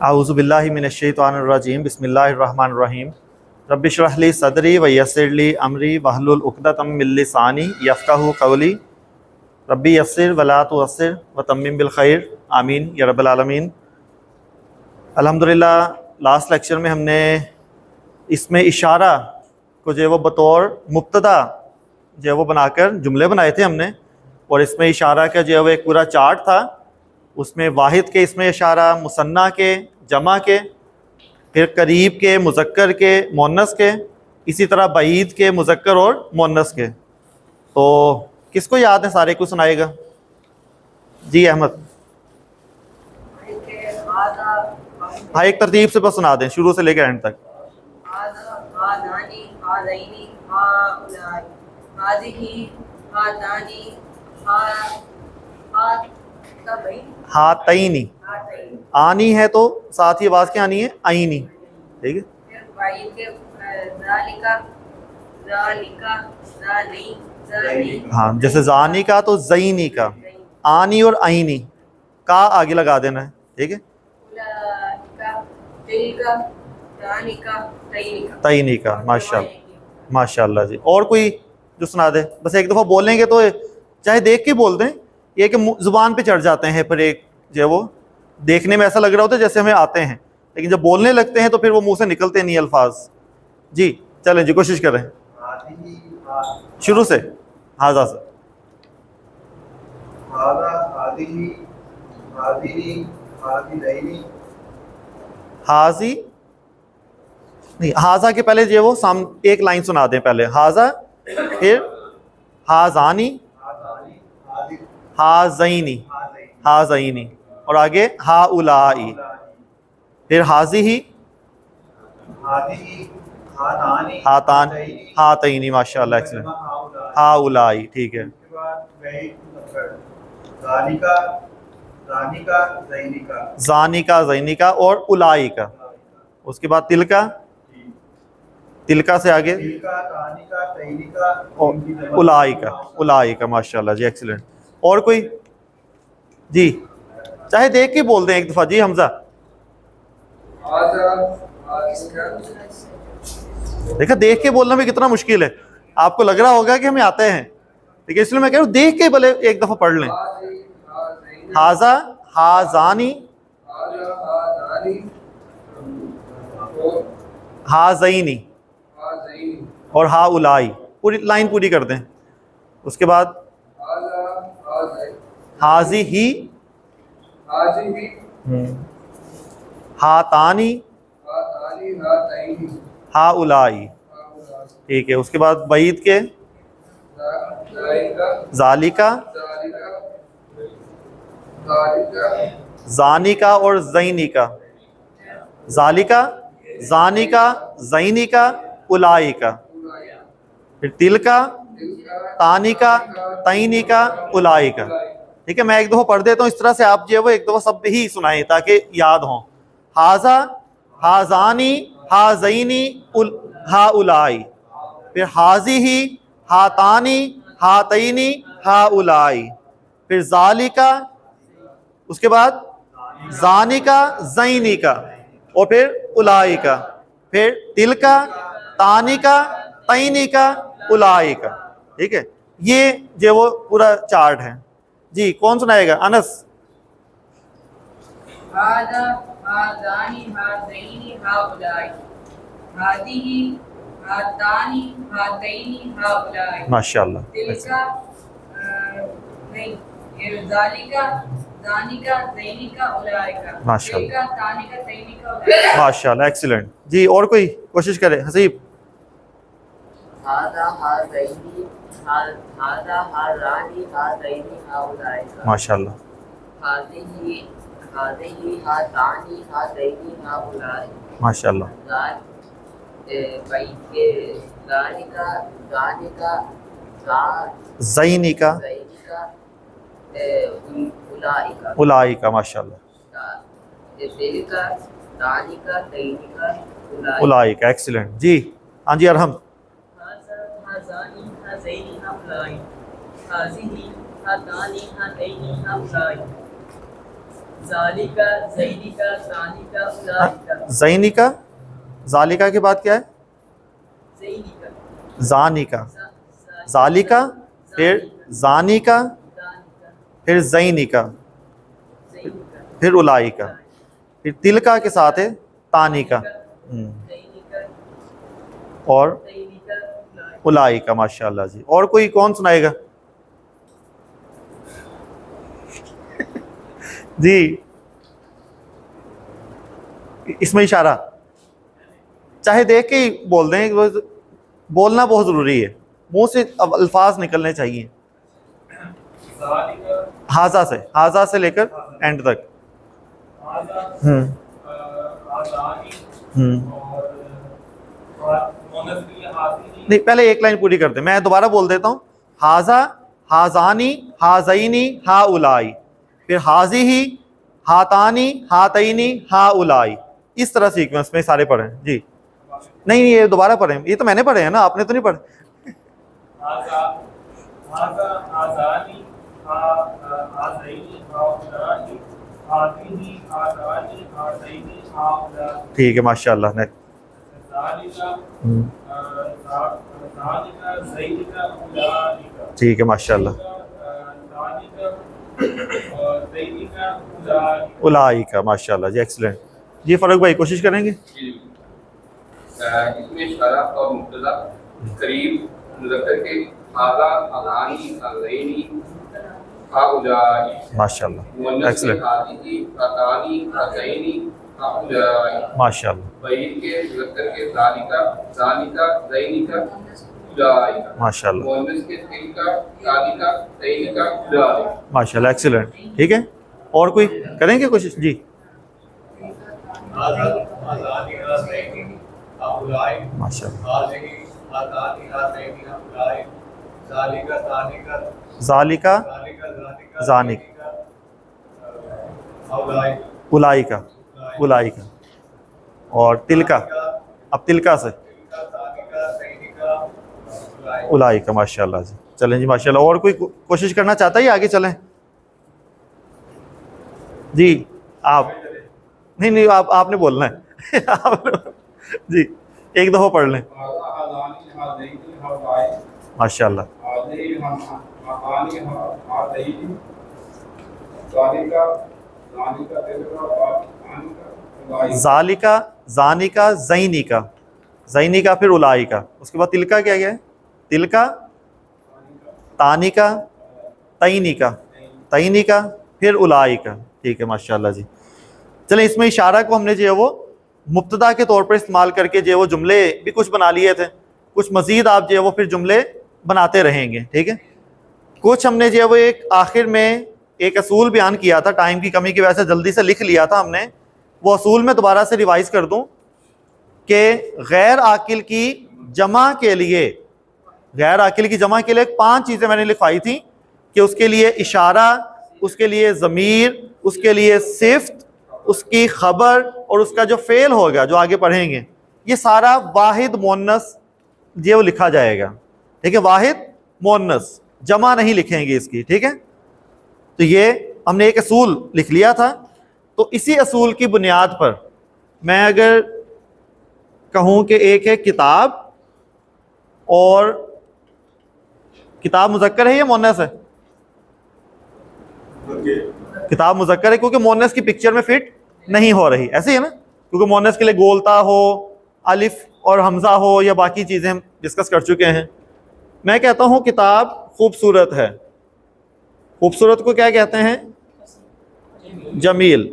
आऊज़ु बिल्लाहि मिनश्शैतानिर्रजीम बिस्मिल्लाहिर्रहमानिर्रहीम रब्बि इश्रह ली सदरी व यस्सिर ली अमरी वहलुल उक़दतम मिन लिसानी यफ़क़हू क़ौली रब्बी यस्सिर वला तुअस्सिर व तम्मिम बिल खैर आमीन या रब्बल आलमीन। अल्हम्दुलिल्लाह लास्ट लेक्चर में हमने इसमें इशारा को जो है वो बतौर मुब्तदा जो है वो बनाकर जुमले बनाए थे हमने, और इसमें इशारा का जो है वो एक पूरा चार्ट था। उसमें वाहिद के इसमें इशारा, मुसन्ना के, जमा के, फिर करीब के, मुज़क्कर के, मुअन्नस के, इसी तरह बईद के, मुज़क्कर और मुअन्नस के। तो किसको याद है? सारे को सुनाएगा जी अहमद। हाँ, एक तरतीब से बस सुना दें शुरू से लेकर एंड तक। हातैनी, आनी है तो साथ ही आवाज क्या आनी है? आईनी। ठीक है, हाँ, जैसे जानी का तो जईनी का, आनी और आईनी का आगे लगा देना है। ठीक है, तईनी का। माशाल्लाह माशाल्लाह जी। और कोई जो सुना दे? बस एक दफ़ा बोलेंगे तो चाहे देख के बोल दें, ये कि ज़ुबान पे चढ़ जाते हैं, फिर एक जो है वो देखने में ऐसा लग रहा होता है जैसे हमें आते हैं, लेकिन जब बोलने लगते हैं तो फिर वो मुंह से निकलते नहीं अल्फाज। जी चलें जी, कोशिश करें शुरू से। हाजा से हाजी नहीं, हाजा के पहले जो वो एक लाइन सुना दें। पहले हाजा, फिर हाजानी, हाजईनी, हाजईनी, और आगे हा उलाई, फिर हाजी ही, हातान, हातईनी। माशाल्लाह, एक्सीलेंट। हा उलाई, ठीक है। जानिका, जैनिका और उलाई का। उसके बाद तिलका, तिलका से आगे उलाई का, उलाई का। माशाल्लाह जी, एक्सीलेंट। और कोई जी? चाहे देख के बोल दें एक दफा जी। हमजा, देखा देख के बोलना भी कितना मुश्किल है। आपको लग रहा होगा कि हमें आते हैं, लेकिन इसलिए मैं कह रहा हूँ देख के भले एक दफा पढ़ लें। हाजा, हाजानी, हाजईनी और हा उलाई। पूरी लाइन पूरी कर दें। उसके बाद हाजी ही, हातानी, हा उलाई। ठीक है, उसके बाद बईद के जालिका, जानिका और जैनिका। जालिका, जानिका, जैनिका, उलाइका। फिर तिलका, तानिका, तैनिका, उलाइका। ठीक है, मैं एक दफा पढ़ देता हूँ इस तरह से, आप जो है वो एक दफा सब ही सुनाएं ताकि याद हो। हाजा, हाजानी, हाजईनी, हा उलाई। फिर हाजी ही, हातानी, हातईनी, हा उलाई। फिर जालिका, उसके बाद जानिका, जैनिका, और फिर उलाइका। फिर तिलका, तानिका, तैनिका, उलाइका। ठीक है, ये जो वो पूरा चार्ट है जी। कौन सुनाएगा? अनस। माशाल्लाह, माशाल्लाह, एक्सीलेंट जी। और कोई कोशिश करे? हसीब। माशाल्लाह, माशाल्लाह। जैनिका, उलाइका। माशाल्लाह, उलाइका, एक्सीलेंट जी। हाँ जी अरहम। ज़ालिका, ज़ैनिका, ज़ानिका, उलाइका। ज़ैनिका, ज़ालिका के बाद क्या है? ज़ैनिका, ज़ानिका, ज़ालिका, ज़ालिका, फिर ज़ानिका, ज़ानिका, फिर ज़ैनिका, ज़ैनिका, फिर उलाइका, फिर तिलका के साथ है तानिका। ज़ैनिका, और ज़ैनिका, उलाइका। उलाइका। माशाल्लाह जी। और कोई कौन सुनाएगा? जी, इसमें इशारा चाहे देख के ही बोल दें, बोलना बहुत ज़रूरी है, मुंह से अब अल्फाज निकलने चाहिए। हाजा से लेकर एंड तक। हम्म नहीं, पहले एक लाइन पूरी करते, मैं दोबारा बोल देता हूँ। हाजा, हाजानी, हाजईनी, हा उलाई, फिर हाजी ही, हातानी, हातईनी, हा उलाई। इस तरह सीक्वेंस में सारे पढ़े जी। नहीं, ये दोबारा पढ़े, ये तो मैंने पढ़े हैं ना, आपने तो नहीं पढ़े। ठीक है, माशाल्लाह। नेक्स्ट। ठीक है, माशाल्लाह। उलाइका, माशाल्लाह जी, एक्सीलेंट जी। फरूक भाई कोशिश करेंगे। इसमें इशारा और मुब्तदा करीब मुज़क्कर के हाज़ा, हाज़ानी, हाज़ैनी, हाउलाई। माशाल्लाह, मुअन्नस के एक्सीलेंट। हाज़िही, हातानी, हाज़ैनी, हाउलाई। माशाल्लाह, बईन के मुज़क्कर के ज़ालिका, ज़ानिका, ज़ैनिका, उलाइका। माशाल्लाह, मुअन्नस के तिलका, तालिका, तैनिका, उलाइका। माशाल्लाह, एक्सीलेंट। ठीक है, और कोई करेंगे कोशिश जी? ज़ालिका, ज़ानिक, उलाइका, उलाइका। और तिलका, अब तिलका से उलाइका। माशाल्लाह जी, चलें जी, माशाल्लाह। और कोई कोशिश करना चाहता है या आगे चलें जी? आप नहीं नहीं, आपने बोलना है। जी, एक दफ़ा पढ़ लें। माशाल्लाह। ज़ालिका, ज़ानिका, ज़ैनिका, ज़ैनिका, फिर उलाइका। उसके बाद तिलका क्या गया है? तिलका, तानिका, तैनिका, तैनिका, फिर उलाइका। ठीक है, माशाल्लाह जी। चलें, इसमें इशारा को हमने जो है वो मुब्तदा के तौर पर इस्तेमाल करके जो है वो जुमले भी कुछ बना लिए थे, कुछ मज़ीद आप जो है वो फिर जुमले बनाते रहेंगे। ठीक है, कुछ हमने जो है वो एक आखिर में एक असूल बयान किया था, टाइम की कमी की वजह से जल्दी से लिख लिया था हमने। वो असूल में दोबारा से रिवाइज कर दूं कि गैर आकिल की जमा के लिए, गैर आकिल की जमा के लिए 5 चीज़ें मैंने लिखवाई थी कि उसके लिए इशारा, उसके लिए ज़मीर, उसके लिए सिफ्त, उसकी खबर और उसका जो फेल होगा जो आगे पढ़ेंगे, ये सारा वाहिद मुअन्नस ये वो लिखा जाएगा। ठीक है, वाहिद मुअन्नस, जमा नहीं लिखेंगे इसकी। ठीक है, तो ये हमने एक असूल लिख लिया था। तो इसी असूल की बुनियाद पर मैं अगर कहूँ कि एक है किताब, और किताब मुज़क्कर है या मुअन्नस है? किताब मुज़क्कर है क्योंकि मुअन्नस की पिक्चर में फिट नहीं हो रही, ऐसे ही है ना, क्योंकि मुअन्नस के लिए गोलता हो, अलिफ और हमजा हो, या बाकी चीज़ें हम डिस्कस कर चुके हैं। मैं कहता हूँ किताब खूबसूरत है। खूबसूरत को क्या कहते हैं? जमील।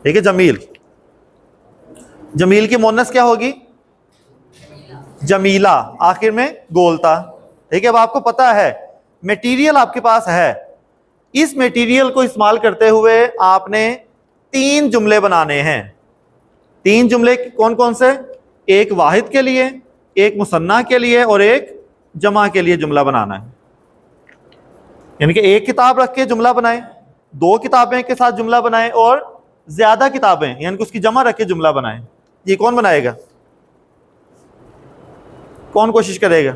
ठीक है, जमील। जमील की मुअन्नस क्या होगी? जमीला, आखिर में गोलता। ठीक है, अब आपको पता है मटेरियल आपके पास है, इस मटेरियल को इस्तेमाल करते हुए आपने 3 जुमले बनाने हैं। 3 जुमले कौन कौन से? एक वाहिद के लिए, एक मुसन्ना के लिए और एक जमा के लिए जुमला बनाना है। यानी कि एक किताब रख के जुमला बनाए, 2 किताबें के साथ जुमला बनाए, और ज्यादा किताबें यानी कि उसकी जमा रख के जुमला बनाए। ये कौन बनाएगा? कौन कोशिश करेगा?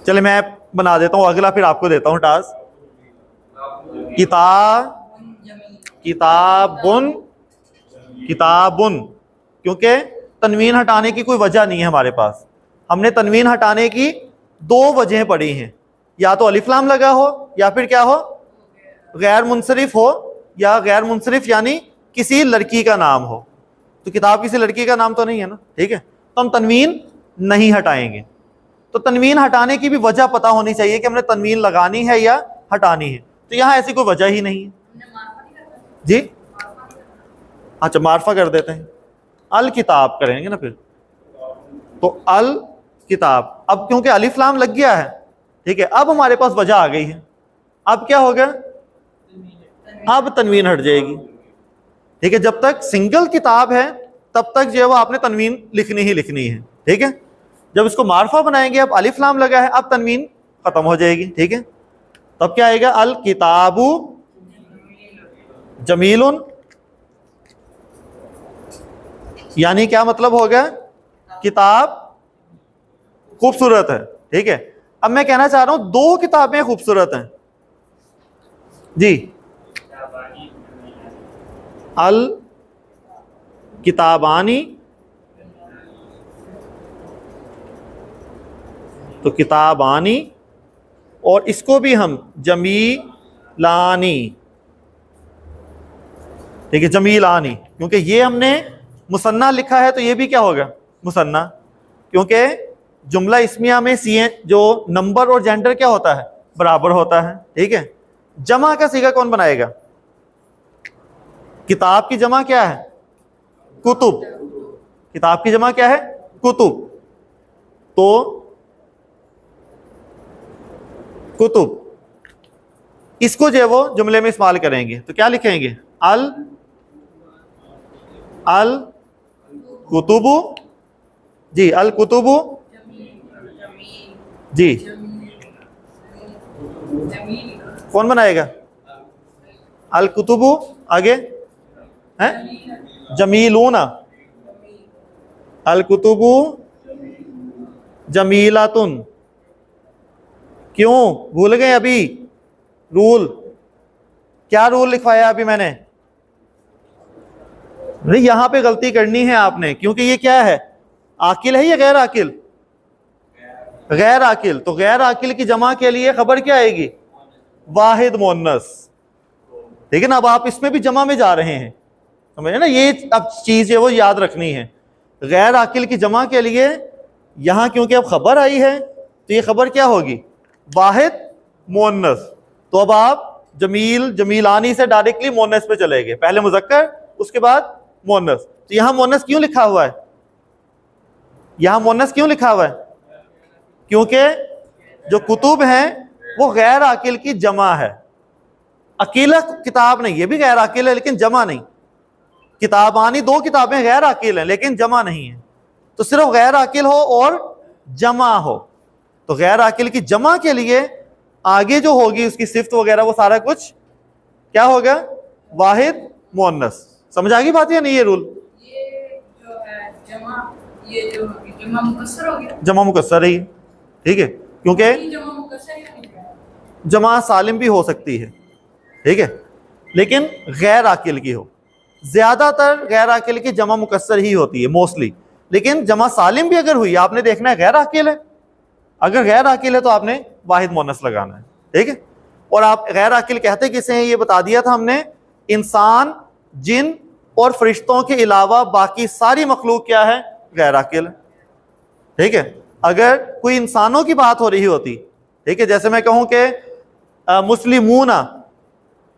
चले मैं बना देता हूं अगला, फिर आपको देता हूं टास्क। किताबुन, किताबुन, क्योंकि तनवीन हटाने की कोई वजह नहीं है हमारे पास। हमने तनवीन हटाने की दो वजह पढ़ी हैं, या तो अलिफ लाम लगा हो या फिर क्या हो, गैर मुनसरिफ हो, या गैर मुनसरिफ यानी किसी लड़की का नाम हो। तो किताब किसी लड़की का नाम तो नहीं है ना, ठीक है, तो हम तनवीन नहीं हटाएंगे। तो तनवीन हटाने की भी वजह पता होनी चाहिए कि हमने तनवीन लगानी है या हटानी है। तो यहाँ ऐसी कोई वजह ही नहीं है जी। अच्छा, मार्फा कर देते हैं, अल किताब करेंगे ना फिर। तो अल किताब, अब क्योंकि अलिफ लाम लग गया है, ठीक है, अब हमारे पास वजह आ गई है। अब क्या होगा, अब तनवीन हट जाएगी, ठीक है। जब तक सिंगल किताब है तब तक जो है वो आपने तनवीन लिखनी ही लिखनी है, ठीक है। जब इसको मार्फा बनाएंगे, अब अलिफ लाम लगा है, अब तनवीन खत्म हो जाएगी, ठीक है। तब क्या आएगा, अल किताबु जमीलुन, यानी क्या मतलब होगा, किताब खूबसूरत है, ठीक है। अब मैं कहना चाह रहा हूं दो किताबें खूबसूरत हैं जी। अल किताबानी, तो किताबानी, और इसको भी हम जमीलानी, ठीक है, जमीलानी, क्योंकि ये हमने मुसन्ना लिखा है तो ये भी क्या होगा, मुसन्ना, क्योंकि जुमला इस्मिया में सी जो नंबर और जेंडर क्या होता है, बराबर होता है, ठीक है। जमा का सीगा कौन बनाएगा, किताब की जमा क्या है, कुतुब, किताब की जमा क्या है, कुतुब, तो कुतुब, इसको जो है वो जुमले में इस्तेमाल करेंगे तो क्या लिखेंगे, अल अल कुतुबु जी, अल कुतुबु जी, कौन बनाएगा, अल कुतुबु, आगे है जमीलूना, अल कुतुबु जमीलातुन। क्यों भूल गए अभी रूल, क्या रूल लिखवाया अभी मैंने, नहीं यहां पे गलती करनी है आपने, क्योंकि ये क्या है, आकिल है या गैर आकिल, गैर आकिल, तो गैर आकिल की जमा के लिए खबर क्या आएगी, वाहिद मुअन्नस, ठीक है ना। अब आप इसमें भी जमा में जा रहे हैं, समझे ना, ये अब चीज है वो याद रखनी है। गैर आकिल की जमा के लिए यहां क्योंकि अब खबर आई है तो ये खबर क्या होगी, वाहिद मुअन्नस। तो अब आप जमील जमीलानी से डायरेक्टली मुअन्नस पे चले गए, पहले मुज़क्कर उसके बाद मुअन्नस। तो यहां मुअन्नस क्यों लिखा हुआ है, यहां मुअन्नस क्यों लिखा हुआ है, क्योंकि जो कुतुब हैं वो गैर आकिल की जमा है, अकेला किताब नहीं, ये भी गैर आकिल है लेकिन जमा नहीं। किताबानी दो किताबें गैर आकिल हैं लेकिन जमा नहीं है, तो सिर्फ गैर आकिल हो और जमा हो। तो गैर आकिल की जमा के लिए आगे जो होगी उसकी सिफ्त वगैरह वो सारा कुछ क्या होगा, वाहिद मुअन्नस। समझ आ गई बात या नहीं, ये रूल, ये जो है जमा, ये जो जमा मुकस्सर हो गया, जमा मुकस्सर ही, ठीक है, क्योंकि ये जमा मुकस्सर ही नहीं है, जमा सालिम भी हो सकती है, ठीक है, लेकिन गैर आकिल की हो। ज्यादातर गैर आकिल की जमा मुकस्सर ही होती है मोस्टली, लेकिन जमा सालिम भी अगर हुई, आपने देखना है गैर आकिल है, अगर गैर आकिल है तो आपने वाहिद मुअन्नस लगाना है, ठीक है। और आप गैर आकिल कहते किसे हैं ये बता दिया था हमने, इंसान, जिन और फरिश्तों के अलावा बाकी सारी मखलूक क्या है, गैर आकिल, ठीक है। अगर कोई इंसानों की बात हो रही होती, ठीक है, जैसे मैं कहूं कि मुस्लिमूना,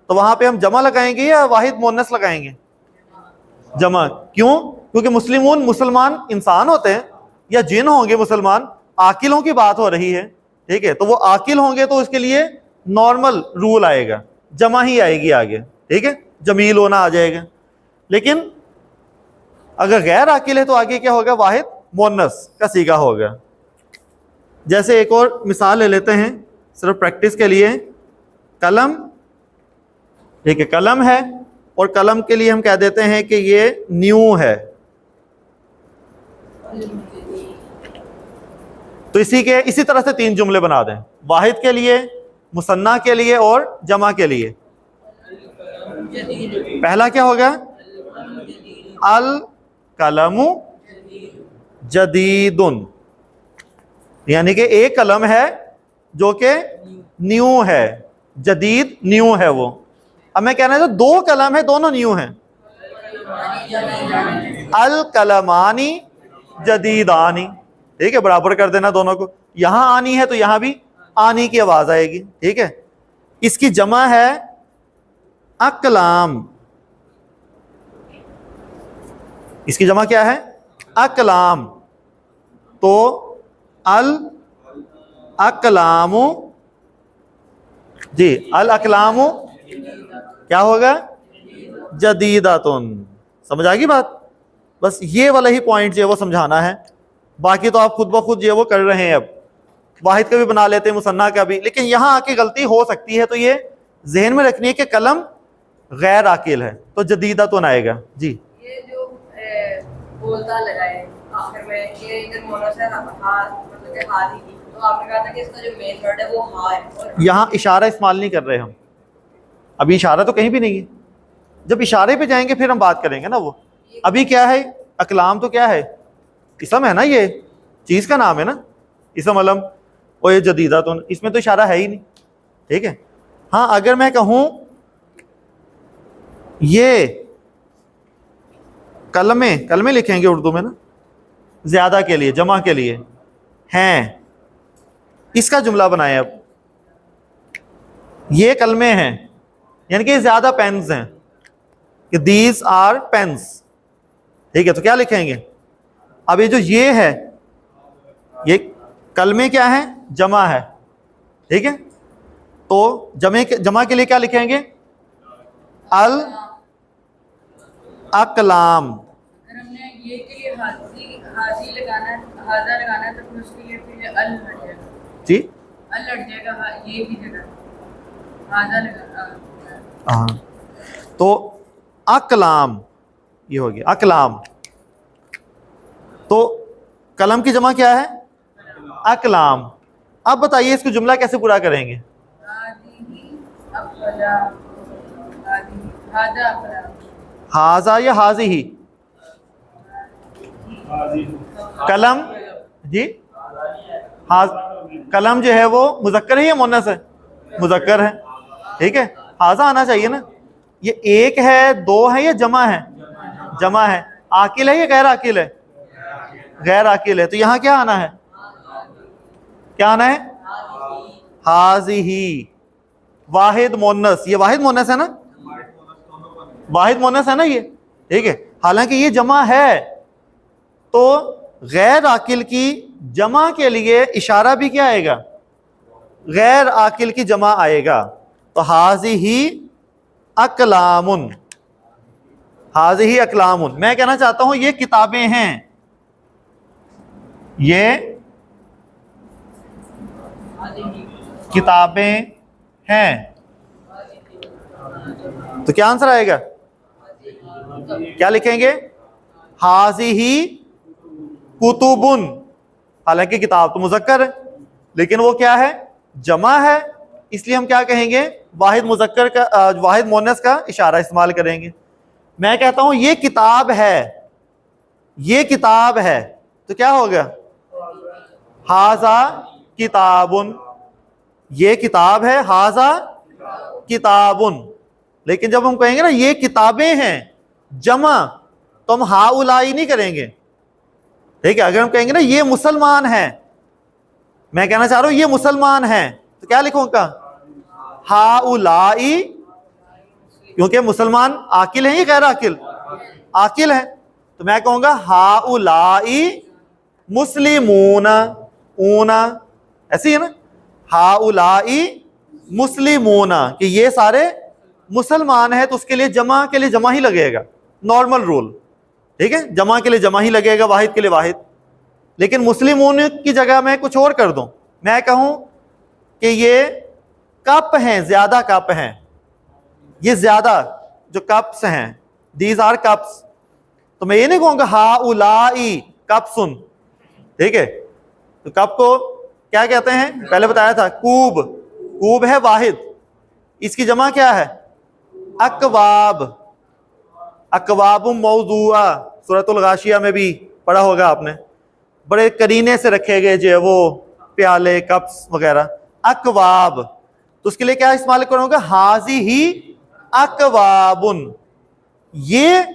तो वहां पे हम जमा लगाएंगे या वाहिद मुअन्नस लगाएंगे, जमा, क्यों, क्योंकि मुस्लिमून मुसलमान इंसान होते हैं या जिन होंगे मुसलमान, आकिलों की बात हो रही है, ठीक है, तो वो आकिल होंगे तो उसके लिए नॉर्मल रूल आएगा, जमा ही आएगी आगे, ठीक है, जमील होना आ जाएगा। लेकिन अगर गैर आकिल है तो आगे क्या होगा, वाहिद मुअन्नस का सीगा होगा। जैसे एक और मिसाल ले लेते हैं सिर्फ प्रैक्टिस के लिए, कलम, ठीक है, कलम है और कलम के लिए हम कह देते हैं कि ये न्यू है, तो इसी तरह से तीन जुमले बना दें, वाहिद के लिए, मुसन्ना के लिए और जमा के लिए। जदीद पहला क्या हो गया? अल कलमु जदीदुन, यानी कि एक कलम है जो कि न्यू है, जदीद न्यू है वो। अब मैं कहना था दो कलम है, दोनों न्यू हैं। अल कलमानी जदीदानी, ठीक है, बराबर कर देना दोनों को। यहां आनी है तो यहां भी आनी की आवाज आएगी, ठीक है। इसकी जमा है अकलाम, इसकी जमा क्या है? अकलाम। तो अल अकलामु, जी अल अकलामु क्या होगा? जदीदातुन। समझ आ गई बात? बस ये वाला ही पॉइंट जो है वो समझाना है, बाकी तो आप खुद ब खुद जो है वो कर रहे हैं। अब वाहिद का भी बना लेते हैं, मुसन्ना का भी, लेकिन यहां आके गलती हो सकती है, तो ये जहन में रखनी है कि कलम गैर आकिल है तो जदीदातुन आएगा। जी ये जो बोलता लगाए आखिर में, ये इधर मोनस है मतलब कि हादी की, तो आपने कहा था कि इसका जो मेन वर्ड है वो हा है, और यहाँ इशारा इस्तेमाल नहीं कर रहे हम, अभी इशारा तो कहीं भी नहीं है। जब इशारे पे जाएंगे फिर हम बात करेंगे ना वो। अभी क्या है? अकलाम तो क्या है? इसम है ना, ये चीज का नाम है ना, इसम अलम। और ये जदीदा तो इसमें तो इशारा है ही नहीं, ठीक है। हाँ, अगर मैं कहूं ये कलमे, कलमे लिखेंगे उर्दू में ना, ज्यादा के लिए, जमा के लिए हैं, इसका जुमला बनाए। अब ये कलमे हैं, यानी कि ज्यादा पेन्स हैं, कि दीज आर पेन्स, ठीक है। तो क्या लिखेंगे? अब ये जो ये है, ये कलमे क्या है? जमा है, ठीक है। तो जमा के लिए क्या लिखेंगे? अल अकलाम। अगर हमने ये के लिए हाजी लगाना है, हाजा लगाना है, तो फिर उसके लिए फिर अल लग जाएगा, जी अल लग जाएगा ये की जगह हाजा लगा। हाँ, तो अकलाम ये हो गया, अकलाम। तो कलम की जमा क्या है? अकलाम। अब बताइए इसको जुमला कैसे पूरा करेंगे? हाजा या हाजी ही? कलम, जी हाज, कलम जो है वो मुजक्कर है या मुन्नस है? मुजक्कर है, ठीक है। हाजा आना चाहिए ना। ये एक है, दो है या जमा है? जमा है। आकिल है या गैर आकिल है? गैर आकिल है। तो यहां क्या आना है? क्या आना है? हाजी ही। वाहिद मोन्नस, ये वाहिद मोन्नस है ना, वाहिद मोन्नस है ना ये, ठीक है। हालांकि ये जमा है, तो गैर आकिल की जमा के लिए इशारा भी क्या आएगा? गैर आकिल की जमा आएगा। तो हाजी ही अकलामुन, हाजी ही अकलामुन। मैं कहना चाहता हूं ये किताबें हैं, ये किताबें हैं। तो क्या आंसर आएगा? क्या लिखेंगे? हाजी ही कुतुबुन। हालांकि किताब तो मुजक्कर है, लेकिन वो क्या है? जमा है, इसलिए हम क्या कहेंगे? वाहिद मुजक्कर का, वाहिद मोनस का इशारा इस्तेमाल करेंगे। मैं कहता हूं ये किताब है, ये किताब है, तो क्या हो गया? हाजा किताबुन। ये किताब है, हाजा किताबुन। लेकिन जब हम कहेंगे ना ये किताबें हैं जमा, तो हम हाउलाई नहीं करेंगे, ठीक है। अगर हम कहेंगे ना ये मुसलमान है, मैं कहना चाह रहा हूं ये मुसलमान है, तो क्या लिखूंगा? हाउलाई, क्योंकि मुसलमान आकिल है या गैर आकिल? आकिल है। तो मैं कहूंगा हाउलाई मुस्लिमूना, ऊना, ऐसी है ना, हाउलाई मुस्लिमूना, कि ये सारे मुसलमान है, तो उसके लिए जमा के लिए जमा ही लगेगा, नॉर्मल रूल, ठीक है। जमा के लिए जमा ही लगेगा, वाहिद के लिए वाहिद। लेकिन मुस्लिमून की जगह मैं कुछ और कर दूं, मैं कहूं कि ये कप हैं, ज्यादा कप हैं, ये ज्यादा जो कप्स हैं, दीज आर कप्स। तो मैं ये नहीं कहूंगा हाउलाई कप्सुन, ठीक है। तो कप को क्या कहते हैं? पहले बताया था, कूब। कूब है वाहिद, इसकी जमा क्या है? अकवाब, अकवाब मौजूआ, सूरतुल गाशिया में भी पढ़ा होगा आपने, बड़े करीने से रखे गए जो है वो प्याले कप्स वगैरह, अकवाब। तो उसके लिए क्या इस्तेमाल करूंगा, हाजी ही अकवाबुन। ये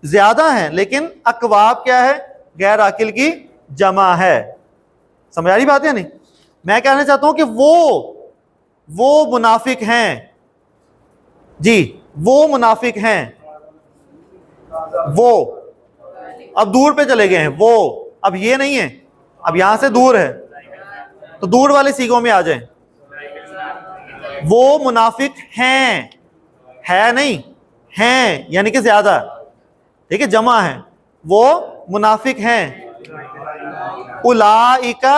ज्यादा है, लेकिन अकवाब क्या है, गैर आकिल की जमा है। समझ आ रही बात है नहीं? मैं कहना चाहता हूं कि वो मुनाफिक हैं जी, वो मुनाफिक हैं, वो अब दूर पे चले गए हैं, वो अब ये नहीं है, अब यहां से दूर है, तो दूर वाले सीगों में आ जाएं। वो मुनाफिक हैं, है नहीं, हैं यानी कि ज्यादा, ठीक है, जमा है, वो मुनाफिक हैं। उलाइका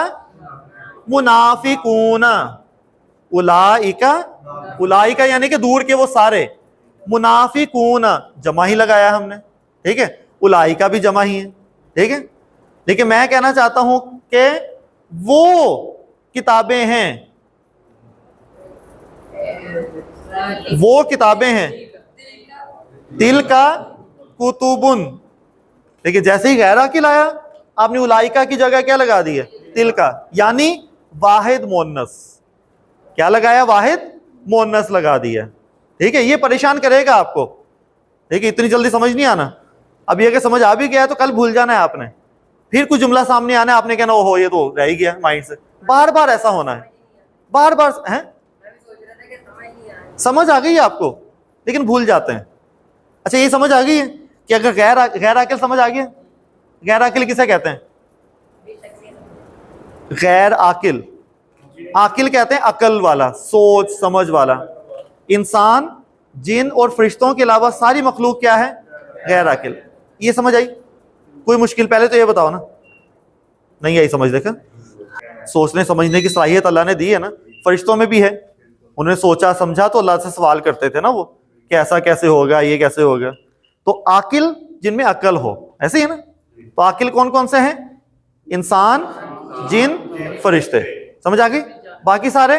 मुनाफिकूना, उलाइका, उलाइका यानी कि दूर के वो सारे, मुनाफिकूना जमा ही लगाया हमने, ठीक है, उलाइका भी जमा ही है, ठीक है। लेकिन मैं कहना चाहता हूं कि वो किताबें हैं, वो किताबें हैं, तिल का कुतुबुन। देखिए जैसे ही गैर आकिल आया, आपने उलाइका की जगह क्या लगा दी है, तिल का, यानी वाहिद मोन्नस, क्या लगाया, वाहिद मोन्नस लगा दिया, ठीक है। ये परेशान करेगा आपको, ठीक है, इतनी जल्दी समझ नहीं आना। अब ये अगर समझ आ भी गया तो कल भूल जाना है आपने, फिर कुछ जुमला सामने आना है, आपने कहना ओहो ये तो रह ही गया माइंड से। बार बार ऐसा होना है, बार बार है, समझ आ गई है आपको, लेकिन भूल जाते हैं। अच्छा ये समझ आ गई है कि अगर गैर आकिल समझ आ गया, गैर आकिल किसे कहते हैं, गैर आकिल, आकिल कहते हैं अकल वाला, सोच समझ वाला। इंसान, जिन और फरिश्तों के अलावा सारी मखलूक क्या है, गैर आकिल। ये समझ आई? कोई मुश्किल पहले तो ये बताओ ना, नहीं आई समझ? देखा, सोचने समझने की सलाहियत अल्लाह ने दी है ना, फरिश्तों में भी है, उन्होंने सोचा समझा तो अल्लाह से सवाल करते थे ना वो, कि ऐसा कैसे होगा, ये कैसे होगा। तो आकिल जिनमें अकल हो, ऐसे ही है ना। तो आकिल कौन कौन से हैं, इंसान, जिन, फरिश्ते, समझ आ गई। बाकी सारे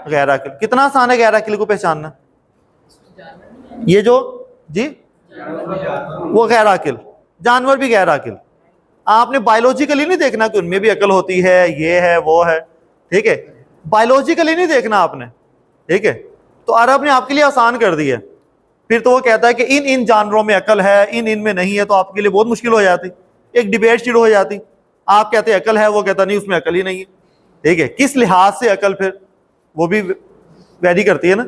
गैर आकिल। कितना आसान है गैर आकिल को पहचानना, ये जो जी वो गैर आकिल, जानवर भी गैर आकिल। आपने बायोलॉजिकली नहीं देखना कि उनमें भी अकल होती है, ये है वो है, ठीक है, बायोलॉजिकली नहीं देखना आपने, ठीक है। तो अरब ने आपके लिए आसान कर दिया, फिर तो वो कहता है कि इन इन जानवरों में अकल है, इन इन में नहीं है, तो आपके लिए बहुत मुश्किल हो जाती, एक डिबेट शुरू हो जाती। आप कहते अकल है, वो कहता नहीं उसमें अकल ही नहीं है, ठीक है। किस लिहाज से अकल, फिर वो भी वैरी करती है ना।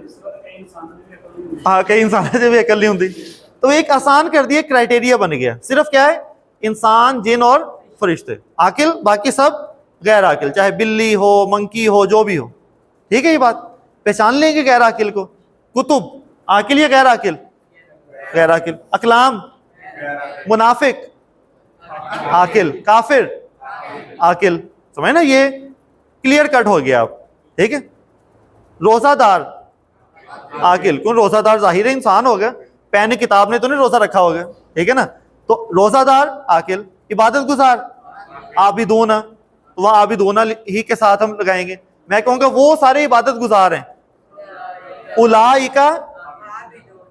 हाँ, कई इंसान से भी अकल नहीं होती। तो एक आसान कर दिया, क्राइटेरिया बन गया, सिर्फ क्या है, इंसान, जिन और फरिश्ते आकिल, बाकी सब गैर आकिल, चाहे बिल्ली हो, मंकी हो, जो भी हो, ठीक है। ये बात पहचान लेंगे गैर आकिल को। कुतुब आकिल या गैर आकिल, गैर आकिल। अकलाम मुनाफिक आकिल, काफिर आकिल, समझ ना, ये क्लियर कट हो गया आप, ठीक है। रोजादार आकिल, क्यों, रोजादार जाहिर है इंसान होगा, पैन किताब ने तो नहीं रोजा रखा होगा, ठीक है ना। तो रोजादार आकिल। इबादत गुजार आबिदूना, तो वह आबिदूना ही के साथ हम लगाएंगे। मैं कहूँगा वो सारे इबादत गुजार हैं। उलाइका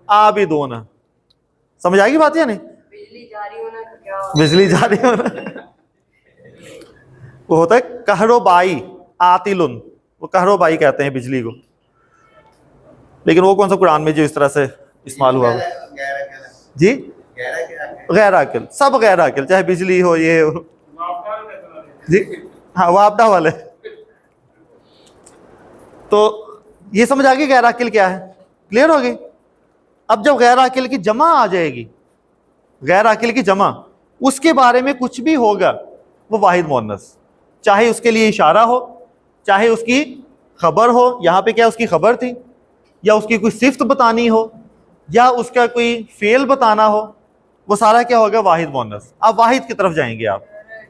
आबिदूना, समझ आएगी बात या नहीं। बिजली जारी होना का क्या, बिजली जारी होना वो होता है कहरोबाई, आतिलुन, वो कहरोबाई कहते हैं बिजली को, लेकिन वो कौन सा कुरान में जो इस तरह से इस्तेमाल हुआ जी, गैर आकिल, सब गैर आकिल, चाहे बिजली हो, ये हो जी, हाँ वापडा वाले। तो ये समझ आ गई गैर आकिल क्या है, क्लियर हो गई। अब जब गैर आकिल की जमा आ जाएगी, गैर आकिल की जमा, उसके बारे में कुछ भी होगा वो वाहिद मुअन्नस, चाहे उसके लिए इशारा हो, चाहे उसकी खबर हो, यहाँ पे क्या उसकी खबर थी, या उसकी कोई सिफ्त बतानी हो, या उसका कोई फेल बताना हो, वो सारा क्या होगा, वाहिद मुअन्नस। अब वाहिद की तरफ जाएंगे आप।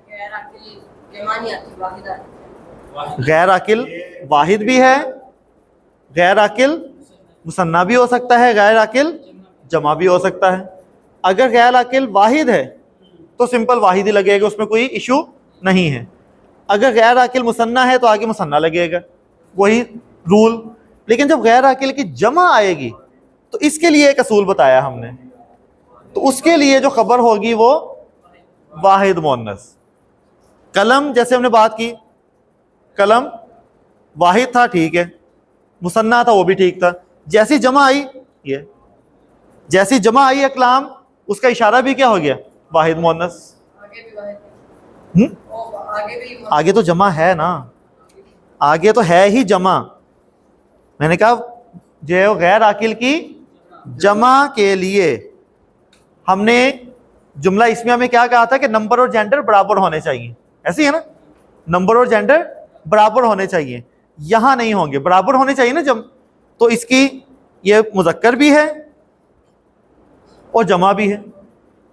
गैर आकिल जमा नहीं आती, वाहिद आती है। गैर आकिल वाहिद भी है, गैर आकिल मुसन्ना भी हो सकता है, गैर आकिल जमा भी हो सकता है। अगर गैर आकिल वाहिद है तो सिंपल वाहिद ही लगेगा, उसमें कोई इशू नहीं है। अगर गैर आकिल मुसन्ना है तो आगे मुसन्ना लगेगा, वही रूल। लेकिन जब गैर आकिल की जमा आएगी तो इसके लिए एक असूल बताया हमने, तो उसके लिए जो खबर होगी वो वाहिद मुअन्नस। कलम जैसे हमने बात की, कलम वाहिद था, ठीक है, मुसन्ना था, वो भी ठीक था। जैसी जमा आई, ये जैसी जमा आई अकलाम, उसका इशारा भी क्या हो गया, वाहिद मुअन्नस। आगे भी वाहिद आगे भी आगे तो जमा है ना, आगे तो है ही जमा। मैंने कहा जो गैर आकिल की जमा के लिए हमने जुमला इसमिया में क्या कहा था कि नंबर और जेंडर बराबर होने चाहिए, ऐसे ही है ना, नंबर और जेंडर बराबर होने चाहिए। यहां नहीं होंगे, बराबर होने चाहिए ना जब, तो इसकी ये मुज़क्कर भी है और जमा भी है,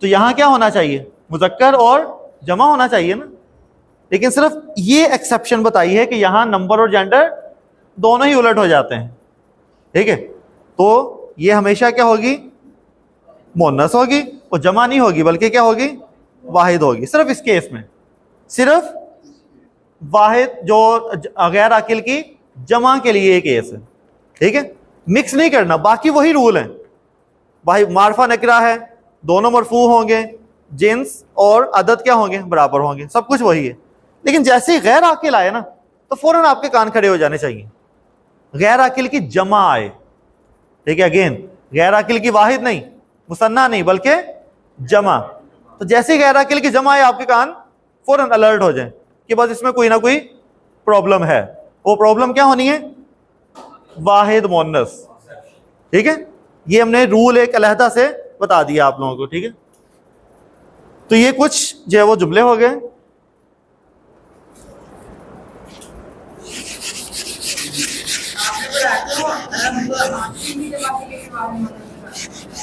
तो यहां क्या होना चाहिए, मुज़क्कर और जमा होना चाहिए ना। लेकिन सिर्फ ये एक्सेप्शन बताई है कि यहां नंबर और जेंडर दोनों ही उलट हो जाते हैं, ठीक है। तो ये हमेशा क्या होगी, मुअन्नस होगी, और जमा नहीं होगी बल्कि क्या होगी, वाहिद होगी। सिर्फ इस केस में, सिर्फ वाहिद जो गैर आकिल की जमा के लिए ये केस है, ठीक है। मिक्स नहीं करना, बाकी वही रूल है। भाई मारफा नकरा है, दोनों मरफू होंगे, जिन्स और अदद क्या होंगे, बराबर होंगे, सब कुछ वही है। लेकिन जैसे ही गैर आकिल आए ना, तो फौरन आपके कान खड़े हो जाने चाहिए। गैर आकिल की जमा आए, ठीक है, अगेन गैर आकिल की वाहिद नहीं, मुसन्ना नहीं, बल्कि जमा। तो जैसे ही गैर आकिल की जमा आए, आपके कान फौरन अलर्ट हो जाए कि बस इसमें कोई ना कोई प्रॉब्लम है। वो प्रॉब्लम क्या होनी है, वाहिद मुअन्नस, ठीक है। ये हमने रूल एक अलहदा से बता दिया आप लोगों को, ठीक है। तो ये कुछ जो है वो जुमले हो गए।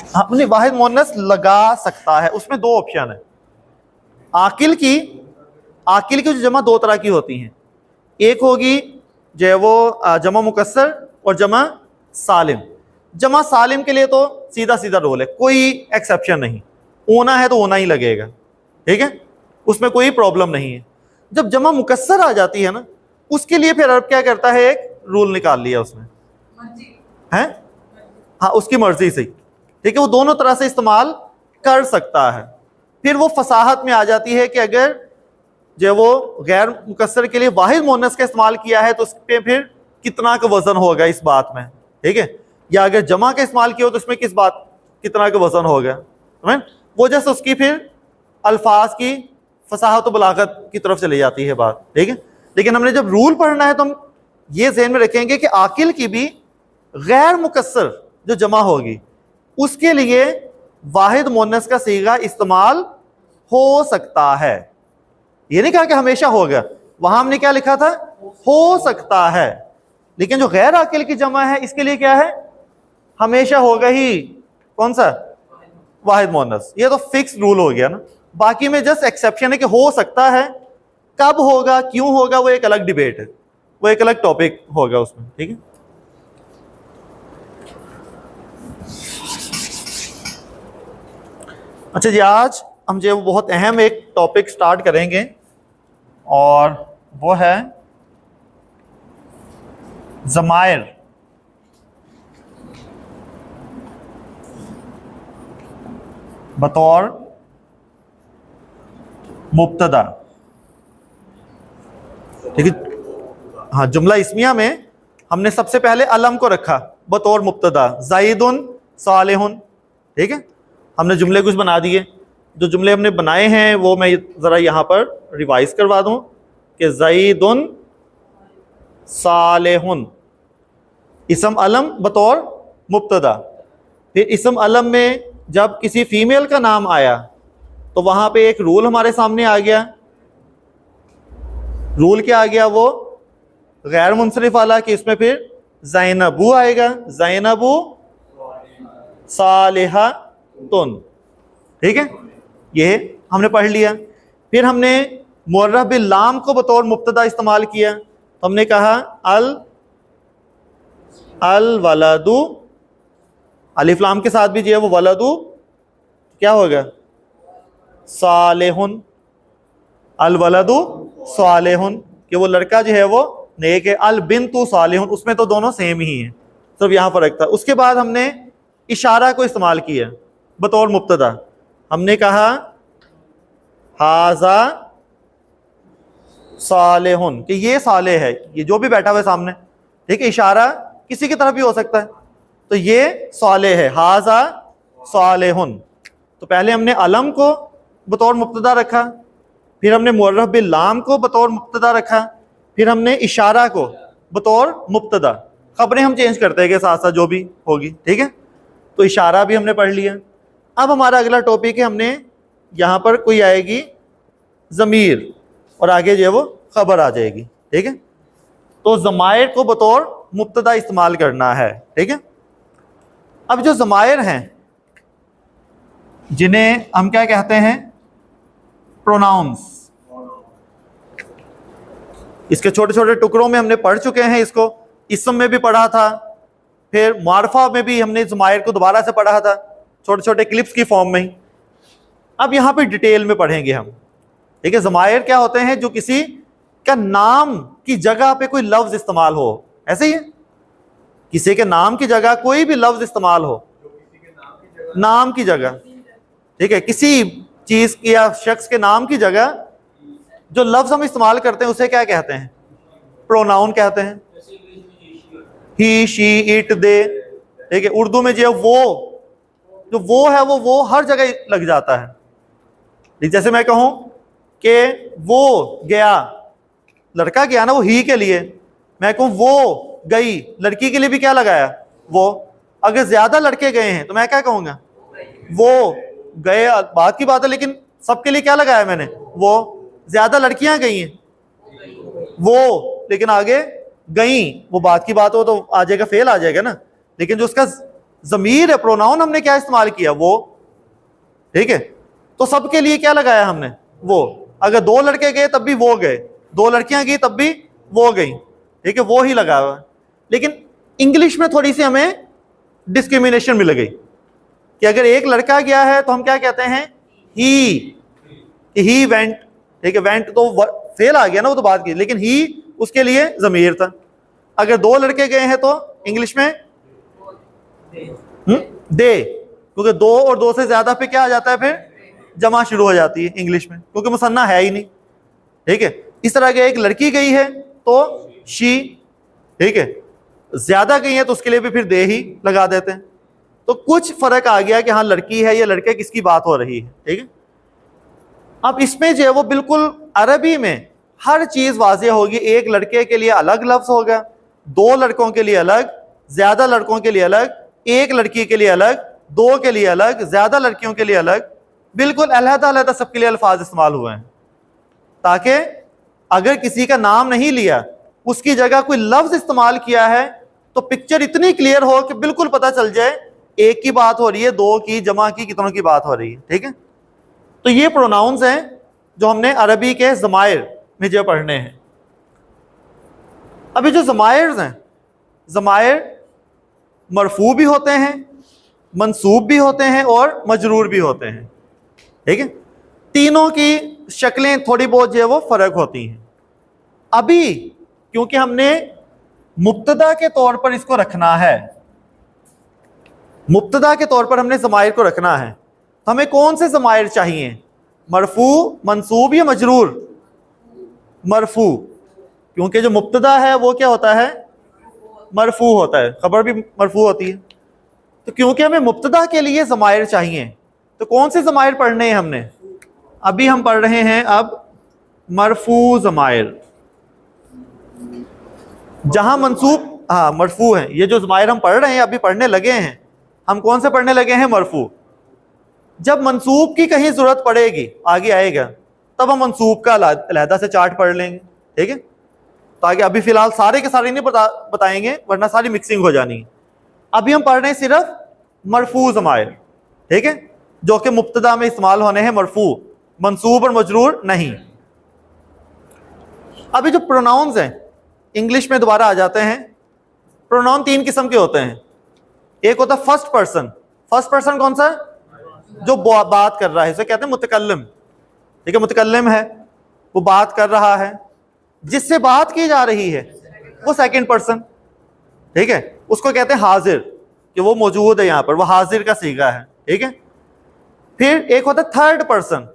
हाँ, नहीं, वाहिद मुअन्नस लगा सकता है, उसमें दो ऑप्शन है। आकिल की जो जमा दो तरह की होती हैं, एक होगी जो है वो जमा मुकस्सर और जमा सालिम। जमा सालिम के लिए तो सीधा सीधा रोल है, कोई एक्सेप्शन नहीं, ऊना है तो ऊना ही लगेगा, ठीक है, उसमें कोई प्रॉब्लम नहीं है। जब जमा मुकस्सर आ जाती है ना, उसके लिए फिर अरब क्या करता है, एक रूल निकाल लिया उसने, है हाँ, उसकी मर्जी से, ठीक है, वो दोनों तरह से इस्तेमाल कर सकता है। फिर वो फसाहत में आ जाती है कि अगर जो वो गैर मुकस्सर के लिए वाहिद मुअन्नस का इस्तेमाल किया है तो उस पर फिर कितना का वजन होगा इस बात में, ठीक है, या अगर जमा का इस्तेमाल किया हो तो इसमें किस बात कितना का वजन होगा, वो जैसे उसकी फिर अल्फाज की फसाहत बलागत की तरफ चली जाती है बात, ठीक है। लेकिन हमने जब रूल पढ़ना है तो हम ये ज़हन में रखेंगे कि आकिल की भी गैर मुकस्सर जो जमा होगी उसके लिए वाहिद मुअन्नस का सीगा इस्तेमाल हो सकता है। ये नहीं कहा कि हमेशा होगा, वहां हमने क्या लिखा था, हो सकता है। लेकिन जो गैर आकिल की जमा है इसके लिए क्या है, हमेशा होगा ही, कौन सा, वाहिद मुअन्नस। ये तो फिक्स रूल हो गया ना। बाकी में जस्ट एक्सेप्शन है कि हो सकता है, कब होगा, क्यों होगा, वो एक अलग डिबेट है, वो एक अलग टॉपिक होगा उसमें, ठीक है। अच्छा जी, आज हम जो बहुत अहम एक टॉपिक स्टार्ट करेंगे और वो है ज़मायर। बतौर मुब्तदा, ठीक है, हाँ, जुमला इस्मिया में हमने सबसे पहले अलम को रखा बतौर मुब्तदा, ज़ैदुन सालिहुन, ठीक है। हमने जुमले कुछ बना दिए, जो जुमले हमने बनाए हैं वो मैं ज़रा यहाँ पर रिवाइज करवा दूँ कि ज़ैदुन सालिहुन, इसम अलम बतौर मुब्तदा। फिर इसम अलम में जब किसी फीमेल का नाम आया तो वहाँ पे एक रूल हमारे सामने आ गया। रूल क्या आ गया, वो गैर मुनसरिफ वाला, कि इसमें फिर ज़ैनबू आएगा, ज़ैनबू सालिहातुन, ठीक है, ये हमने पढ़ लिया। फिर हमने मुअर्रफ बिल लाम को बतौर मुब्तदा इस्तेमाल किया, तो हमने कहा अल वलदु, अलिफ लाम के साथ भी जो है वो वलदु क्या होगा, सालिहुन, अल वलदु सालिहुन, कि वो लड़का जो है वो नेक है। अल बिन्तु सालिहुन, उसमें तो दोनों सेम ही हैं, सिर्फ यहाँ फर्क था। उसके बाद हमने इशारा को इस्तेमाल किया बतौर मुब्तदा। हमने कहा हाजा सालेहुन, कि ये साले है, ये जो भी बैठा हुआ है सामने, ठीक है। इशारा किसी की तरफ भी हो सकता है, तो ये साले है, हाजा सालेहुन। तो पहले हमने अलम को बतौर मुब्तदा रखा, फिर हमने मुअर्रफ बिल लाम को बतौर मुब्तदा रखा, फिर हमने इशारा को बतौर मुब्तदा। खबरें हम चेंज करते हैं कि साथ साथ जो भी होगी, ठीक है। तो इशारा भी हमने पढ़ लिया। अब हमारा अगला टॉपिक है, हमने यहाँ पर कोई आएगी ज़मीर और आगे जो है वो खबर आ जाएगी, ठीक है। तो ज़मायर को बतौर मुब्तदा इस्तेमाल करना है, ठीक है। अब जो ज़मायर हैं जिन्हें हम क्या कहते हैं, प्रोनाउंस, इसके छोटे छोटे टुकड़ों में हमने पढ़ चुके हैं। इसको इसम में भी पढ़ा था, फिर मारफा में भी हमने ज़मायर को दोबारा से पढ़ा था, छोटे छोटे क्लिप्स की फॉर्म में ही। अब यहाँ पे डिटेल में पढ़ेंगे हम, ठीक है। ज़मायर क्या होते हैं, जो किसी का नाम की जगह पे कोई लफ्ज़ इस्तेमाल हो, ऐसे ही है, किसी के नाम की जगह कोई भी लफ्ज़ इस्तेमाल हो, नाम की जगह, ठीक है, किसी चीज़ या शख्स के नाम की जगह जो लफ्ज़ हम इस्तेमाल करते हैं उसे क्या कहते हैं, प्रोनाउन कहते हैं। ही, शी, इट, दे, ठीक है। उर्दू में जो वो, जो वो है वो हर जगह लग जाता है। जैसे मैं कहूँ कि वो गया, लड़का गया ना, वो ही के लिए। मैं कहूँ वो गई, लड़की के लिए भी क्या लगाया, वो। अगर ज्यादा लड़के गए हैं तो मैं क्या कहूँगा, वो गए, बात की बात है, लेकिन सबके लिए क्या लगाया मैंने, वो। ज्यादा लड़कियां गई हैं, वो, लेकिन आगे गई, वो बात की बात हो तो आ जाएगा, फेल आ जाएगा ना। लेकिन जो उसका ज़मीर है, प्रोनाउन, हमने क्या इस्तेमाल किया, वो, ठीक है। तो सबके लिए क्या लगाया हमने, वो। अगर दो लड़के गए तब भी वो गए, दो लड़कियां गई तब भी वो गई, ठीक है, वो ही लगा हुआ है। लेकिन इंग्लिश में थोड़ी सी हमें डिस्क्रिमिनेशन मिल गई कि अगर एक लड़का गया है तो हम क्या कहते हैं, ही वेंट, ठीक है। वेंट तो फेल आ गया ना, वो तो बात की, लेकिन ही उसके लिए ज़मीर था। अगर दो लड़के गए हैं तो इंग्लिश में दे, क्योंकि दो और दो से ज्यादा पे क्या आ जाता है, फिर जमा शुरू हो जाती है इंग्लिश में, क्योंकि मुसन्ना है ही नहीं, ठीक है। इस तरह के एक लड़की गई है तो शी, ठीक है। ज्यादा गई है तो उसके लिए भी फिर दे ही लगा देते हैं। तो कुछ फर्क आ गया कि हाँ लड़की है या लड़के, किसकी बात हो रही है, ठीक है। अब इसमें जो है वो बिल्कुल अरबी में हर चीज वाज़ेह होगी। एक लड़के के लिए अलग लफ्ज होगा, दो लड़कों के लिए अलग, ज्यादा लड़कों के लिए अलग, एक लड़की के लिए अलग, दो के लिए अलग, ज्यादा लड़कियों के लिए अलग, बिल्कुल अलग-अलग सबके लिए अल्फाज इस्तेमाल हुए हैं, ताकि अगर किसी का नाम नहीं लिया, उसकी जगह कोई लफ्ज इस्तेमाल किया है, तो पिक्चर इतनी क्लियर हो कि बिल्कुल पता चल जाए एक की बात हो रही है, दो की, जमा की, कितनों की बात हो रही है, ठीक है। तो ये प्रोनाउंस हैं जो हमने अरबी के ज़मायर में जो पढ़ने हैं। अभी जो ज़मायर्स हैं, ज़मायर मरफू भी होते हैं, मंसूब भी होते हैं और मजरूर भी होते हैं, ठीक है। तीनों की शक्लें थोड़ी बहुत जो है वो फ़र्क होती हैं। अभी क्योंकि हमने मुब्तदा के तौर पर इसको रखना है, मुब्तदा के तौर पर हमने ज़मायर को रखना है, तो हमें कौन से ज़मायर चाहिए, मरफू, मंसूब या मजरूर। मरफू, क्योंकि जो मुब्तदा है वो क्या होता है, मरफू होता है, खबर भी मरफू होती है। तो क्योंकि हमें मुब्तदा के लिए ज़मायर चाहिए, तो कौन से ज़मायर पढ़ने हैं हमने, अभी हम पढ़ रहे हैं अब मरफू ज़मायर। जहां मंसूब, हाँ मरफू है, ये जो ज़मायर हम पढ़ रहे हैं, अभी पढ़ने लगे हैं हम, कौन से पढ़ने लगे हैं, मरफू। जब मंसूब की कहीं ज़रूरत पड़ेगी, आगे आएगा, तब हम मंसूब का अलहदा से चार्ट पढ़ लेंगे, ठीक है। तो आगे, अभी फिलहाल सारे के सारे नहीं बताएंगे, वरना सारी मिक्सिंग हो जानी है। अभी हम पढ़ रहे हैं सिर्फ मरफू ज़मायर, ठीक है, जो कि मुब्तदा में इस्तेमाल होने हैं, मरफू, मंसूब और मजरूर नहीं। अभी जो प्रोनाउंस हैं इंग्लिश में दोबारा आ जाते हैं। प्रोनाउन तीन किस्म के होते हैं। एक होता है फर्स्ट पर्सन। फर्स्ट पर्सन कौन सा है, जो बात कर रहा है, इसे कहते हैं मुतकल्लिम, ठीक है। मुतकल्लिम है, वो बात कर रहा है, जिससे बात की जा रही है वो सेकंड पर्सन, ठीक है, उसको कहते हैं हाजिर। कि वो मौजूद है यहाँ पर, वो हाजिर का सीगा है, ठीक है। फिर एक होता है थर्ड पर्सन,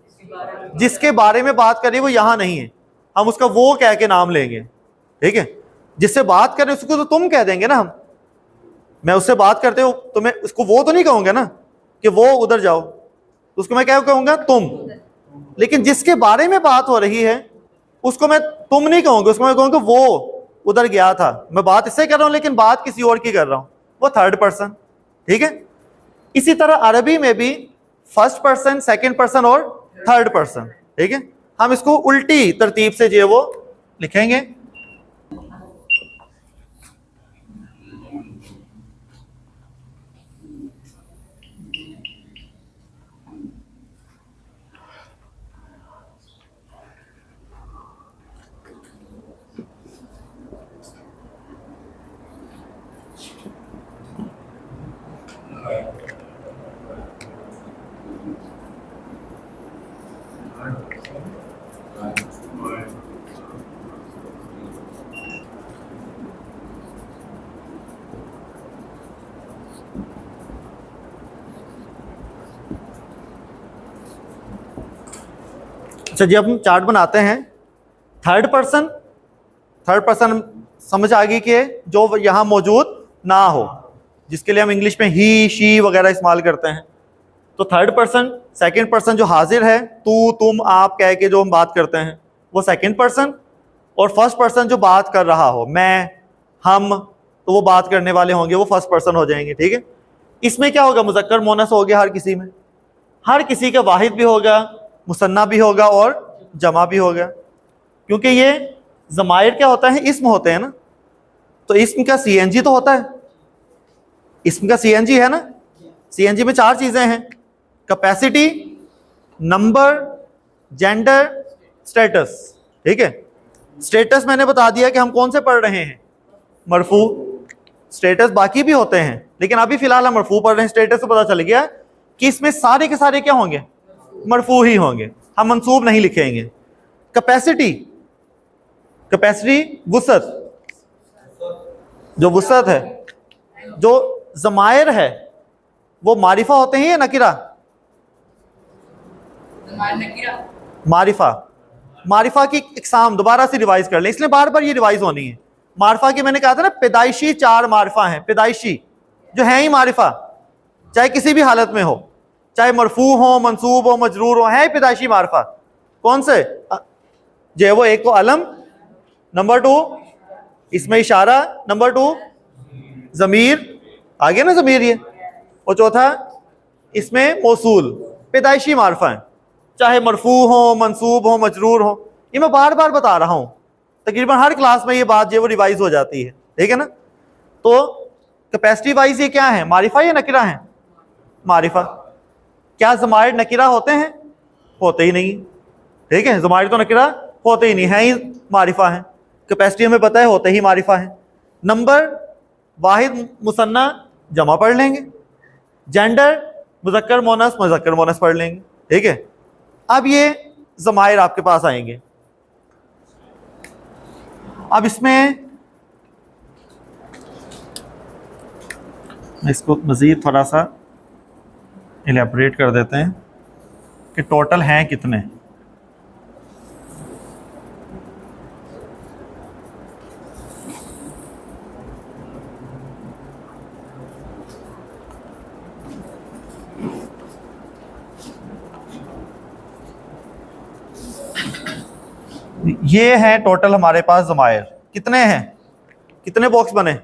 जिसके बारे में बात करें वो यहाँ नहीं है, हम उसका वो कह के नाम लेंगे, ठीक है। जिससे बात करें उसको तो तुम कह देंगे ना, हम, मैं उससे बात करते हो तो मैं उसको वो तो नहीं कहूंगा ना कि वो उधर जाओ, तो उसको मैं क्या कहूंगा, तुम। लेकिन जिसके बारे में बात हो रही है उसको मैं तुम नहीं कहूंगा, उसको मैं कहूंगा वो उधर गया था, मैं बात इससे कर रहा हूं लेकिन बात किसी और की कर रहा हूं, वो थर्ड पर्सन, ठीक है। इसी तरह अरबी में भी फर्स्ट पर्सन, सेकंड पर्सन और थर्ड पर्सन, ठीक है। हम इसको उल्टी तरतीब से जो वो लिखेंगे। अच्छा जी, अब हम चार्ट बनाते हैं। थर्ड पर्सन समझ आ गई कि जो यहाँ मौजूद ना हो, जिसके लिए हम इंग्लिश में ही, शी वगैरह इस्तेमाल करते हैं। तो थर्ड पर्सन, सेकंड पर्सन जो हाजिर है, तू, तुम, आप कह के जो हम बात करते हैं वो सेकंड पर्सन, और फर्स्ट पर्सन जो बात कर रहा हो, मैं, हम, तो वो बात करने वाले होंगे, वो फर्स्ट पर्सन हो जाएंगे, ठीक है। इसमें क्या होगा, मुज़क्कर मोनस हो गया हर किसी में, हर किसी का वाहिद भी होगा, मुसन्ना भी होगा और जमा भी होगा, क्योंकि ये ज़माइर क्या होता है, इस्म होते हैं ना, तो इस्म का सीएनजी तो होता है, इस्म का सीएनजी है ना। सीएनजी में 4 चीज़ें हैं, कैपेसिटी, नंबर, जेंडर, स्टेटस, ठीक है। स्टेटस मैंने बता दिया कि हम कौन से पढ़ रहे हैं, मरफू। स्टेटस बाकी भी होते हैं लेकिन अभी फिलहाल हम मरफू पढ़ रहे हैं। स्टेटस से पता चल गया कि इसमें सारे के सारे क्या होंगे, मरफू ही होंगे, हम मंसूब नहीं लिखेंगे। कैपेसिटी, कैपेसिटी वुसत, जो वुसत है, जो ज़माइर है वो मारिफा होते हैं या नकिरा, मारिफा। मारिफा की इकसाम दोबारा से रिवाइज कर लें, इसलिए बार बार ये रिवाइज होनी है। मारिफा की मैंने कहा था ना, पैदाइशी 4 मारिफा हैं, पैदाइशी जो है ही मारिफा, चाहे किसी भी हालत में हो, चाहे मरफू हो, मंसूब हो, मजरूर हो, है पैदाइशी मारिफा। कौन से, जो वो एक तो अलम, नंबर 2 इसमें इशारा, नंबर 2 ज़मीर, आगे ना ज़मीर ये, और चौथा इसमें मौसूल, पैदाइशी मारिफा है, चाहे मरफू हो, मंसूब हो, मजरूर हो। ये मैं बार बार बता रहा हूँ, तकरीबन हर क्लास में ये बात जो वो रिवाइज हो जाती है, ठीक है ना। तो कैपेसिटी वाइज ये क्या है, मारिफा या नकिरा है, मारिफा। क्या ज़माइर नकिरा होते हैं, होते ही नहीं, ठीक है। ज़माइर तो नकिरा होते ही नहीं, है ही मारिफा है। कैपेसिटी हमें पता है होते ही मारिफा है। नंबर, वाहिद, मुसन्ना, जमा पढ़ लेंगे। जेंडर, मुज़क्कर मोनस, मुज़क्कर मोनस पढ़ लेंगे, ठीक है। अब ये ज़माइर आपके पास आएंगे। अब इसमें इसको मज़ीद थोड़ा सा एलेबरेट कर देते हैं कि टोटल हैं कितने। ये है टोटल हमारे पास ज़माइर, कितने हैं, कितने बॉक्स बने,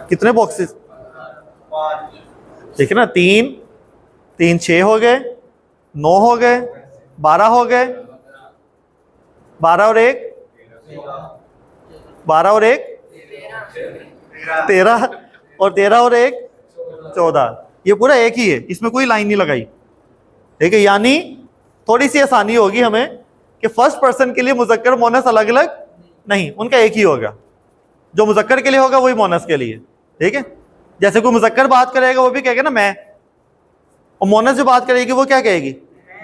कितने बॉक्सेस, ठीक है ना। 3 3 6 हो गए, 9 हो गए, 12 हो गए, 12 और 1 12 और 1 13, और 13 और 1 14। ये पूरा एक ही है, इसमें कोई लाइन नहीं लगाई, ठीक है। यानी थोड़ी सी आसानी होगी हमें कि फर्स्ट पर्सन के लिए मुज़क्कर मोनस अलग अलग नहीं, उनका एक ही होगा। जो मुज़क्कर के लिए होगा वही मोनस के लिए, ठीक है। जैसे कोई मुज़क्कर बात करेगा वो भी कहेगा ना मैं, और मोनस जो बात करेगी वो क्या कहेगी,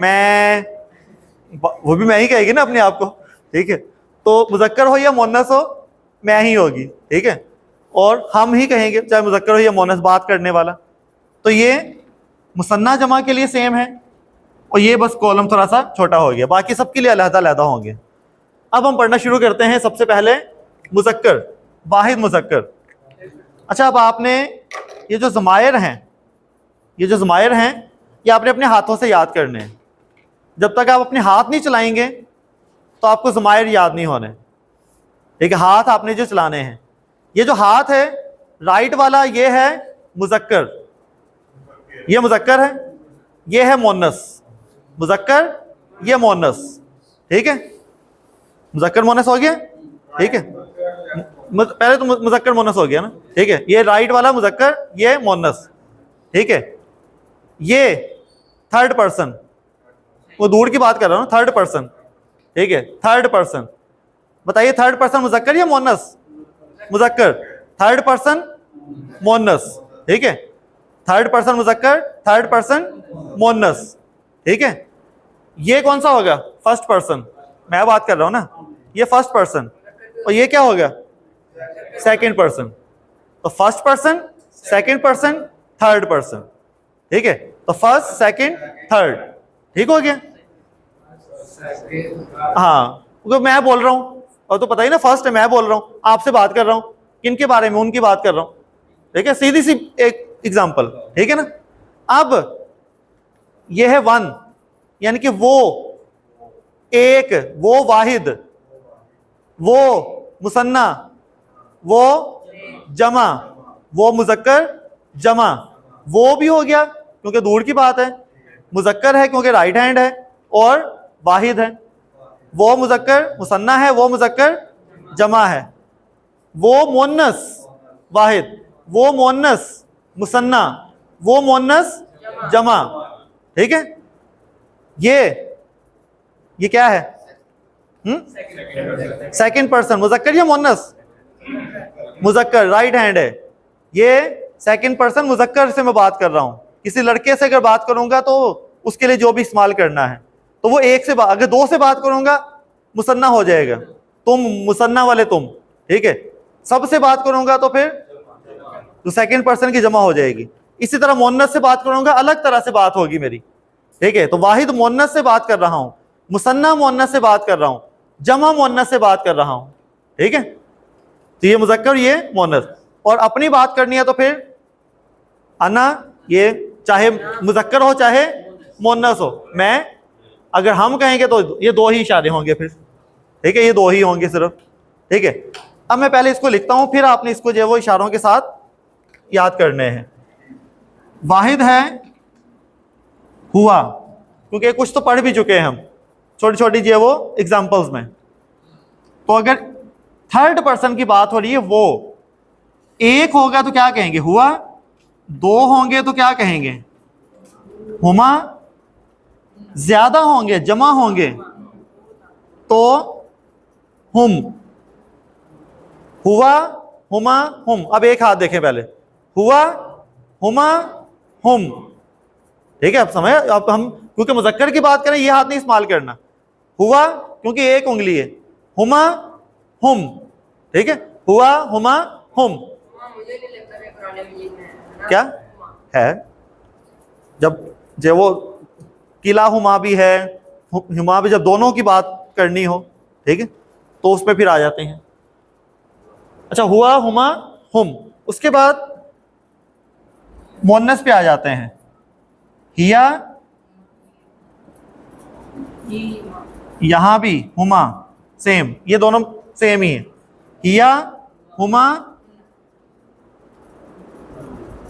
मैं, वो भी मैं ही कहेगी ना अपने आप को, ठीक है। तो मुजक्कर हो या मोनस हो, मैं ही होगी, ठीक है, और हम ही कहेंगे, चाहे मुजक्कर हो या मोनस बात करने वाला। तो ये मुसन्ना जमा के लिए सेम है, और ये बस कॉलम थोड़ा सा छोटा हो गया, बाकी सबके लिए अलहदा अलहदा होंगे। अब हम पढ़ना शुरू करते हैं। सबसे पहले मुजक्कर, वाहिद मुजक्कर। अच्छा, अब आपने ये जो ज़मायर हैं, ये आपने अपने हाथों से याद करने हैं। जब तक आप अपने हाथ नहीं चलाएंगे तो आपको ज़मायर याद नहीं होने, ठीक है। हाथ आपने जो चलाने हैं, ये जो हाथ है राइट वाला, ये है मुजक्कर, ये मुजक्कर है, ये है मोनस। मुजक्कर, ये मोनस, ठीक है। मुजक्कर मोनस हो गया, ठीक है। पहले तो मुजक्कर मोनस हो गया ना, ठीक है। ये राइट वाला मुजक्कर, ये मोनस, ठीक है। ये थर्ड पर्सन, वो दूर की बात कर रहा हूं, थर्ड पर्सन, ठीक है। थर्ड पर्सन, बताइए थर्ड पर्सन मुजक्कर या मोनस? मुजक्कर। थर्ड पर्सन मोनस, ठीक है। थर्ड पर्सन मुजक्कर, थर्ड पर्सन मोनस, ठीक है। ये कौन सा होगा? फर्स्ट पर्सन, मैं बात कर रहा हूं ना, ये फर्स्ट पर्सन, और ये क्या होगा? Second person. तो first person, second person, third person, ठीक है। तो फर्स्ट, सेकंड, थर्ड, ठीक हो गया। हाँ, क्योंकि मैं बोल रहा हूं, और तो पता ही ना, फर्स्ट है, मैं बोल रहा हूं, आपसे बात कर रहा हूं, किनके बारे में? उनकी बात कर रहा हूं, ठीक है। सीधी सी एक एग्जांपल, ठीक है ना। अब ये है वन, यानी कि वो एक, वो वाहिद, वो मुसन्ना, वो जमा, वो मुजक्कर जमा। वो भी हो गया क्योंकि दूर की बात है, मुजक्कर है क्योंकि राइट हैंड है, और वाहिद है। वो मुजक्कर मुसन्ना है, वो मुजक्कर जमा है। वो मोन्नस वाहिद, वो मोन्नस मुसन्ना, वो मोन्नस जमा, ठीक है। ये क्या है? सेकंड पर्सन, मुजक्कर या मोन्नस? मुजक्कर, राइट हैंड है। ये सेकंड पर्सन मुजक्कर से मैं बात कर रहा हूं। किसी लड़के से अगर बात करूंगा तो उसके लिए जो भी इस्तेमाल करना है, तो वो एक से अगर दो से बात करूंगा मुसन्ना हो जाएगा, तुम, मुसन्ना वाले तुम, ठीक है। सबसे बात करूंगा तो फिर तो सेकंड पर्सन की जमा हो जाएगी। इसी तरह मोन्नस से बात करूंगा, अलग तरह से बात होगी मेरी, ठीक है। तो वाहिद मोन्नस से बात कर रहा हूं, मुसन्ना मोन्नस से बात कर रहा हूं, जमा मोन्नस से बात कर रहा हूं, ठीक है। तो ये मुजक्कर, ये मोन्नस। और अपनी बात करनी है तो फिर अना, ये चाहे मुजक्कर हो चाहे मोन्नस हो। मैं, अगर हम कहेंगे तो ये दो ही इशारे होंगे फिर, ठीक है, ये दो ही होंगे सिर्फ, ठीक है। अब मैं पहले इसको लिखता हूं, फिर आपने इसको जो है वो इशारों के साथ याद करने हैं। वाहिद है हुआ, क्योंकि कुछ तो पढ़ भी चुके हैं हम छोटी छोटी जो है वो एग्जाम्पल्स में। तो अगर थर्ड पर्सन की बात हो रही है, वो एक होगा तो क्या कहेंगे? हुआ। दो होंगे तो क्या कहेंगे? हुमा। ज्यादा होंगे, जमा होंगे तो हुम। हुआ, हुमा, हुम। अब एक हाथ देखें पहले, हुआ, हुमा, हुम, ठीक है। अब समझ, अब हम क्योंकि मुजक्कर की बात करें, ये हाथ नहीं इस्तेमाल करना। हुआ क्योंकि एक उंगली है, हुमा, हुम, ठीक है। हुआ, हुमा, हुम। मुझे नहीं लगता कि कुरान मजीद में है ना? क्या है? जब वो किला हुमा भी है, हुमा भी, जब दोनों की बात करनी हो, ठीक है, तो उसमें फिर आ जाते हैं। अच्छा, हुआ, हुमा, हुम। उसके बाद मोन्नस पे आ जाते हैं। हिया, यहां भी हुमा, सेम, ये दोनों सेम ही है। हिया, हुमा,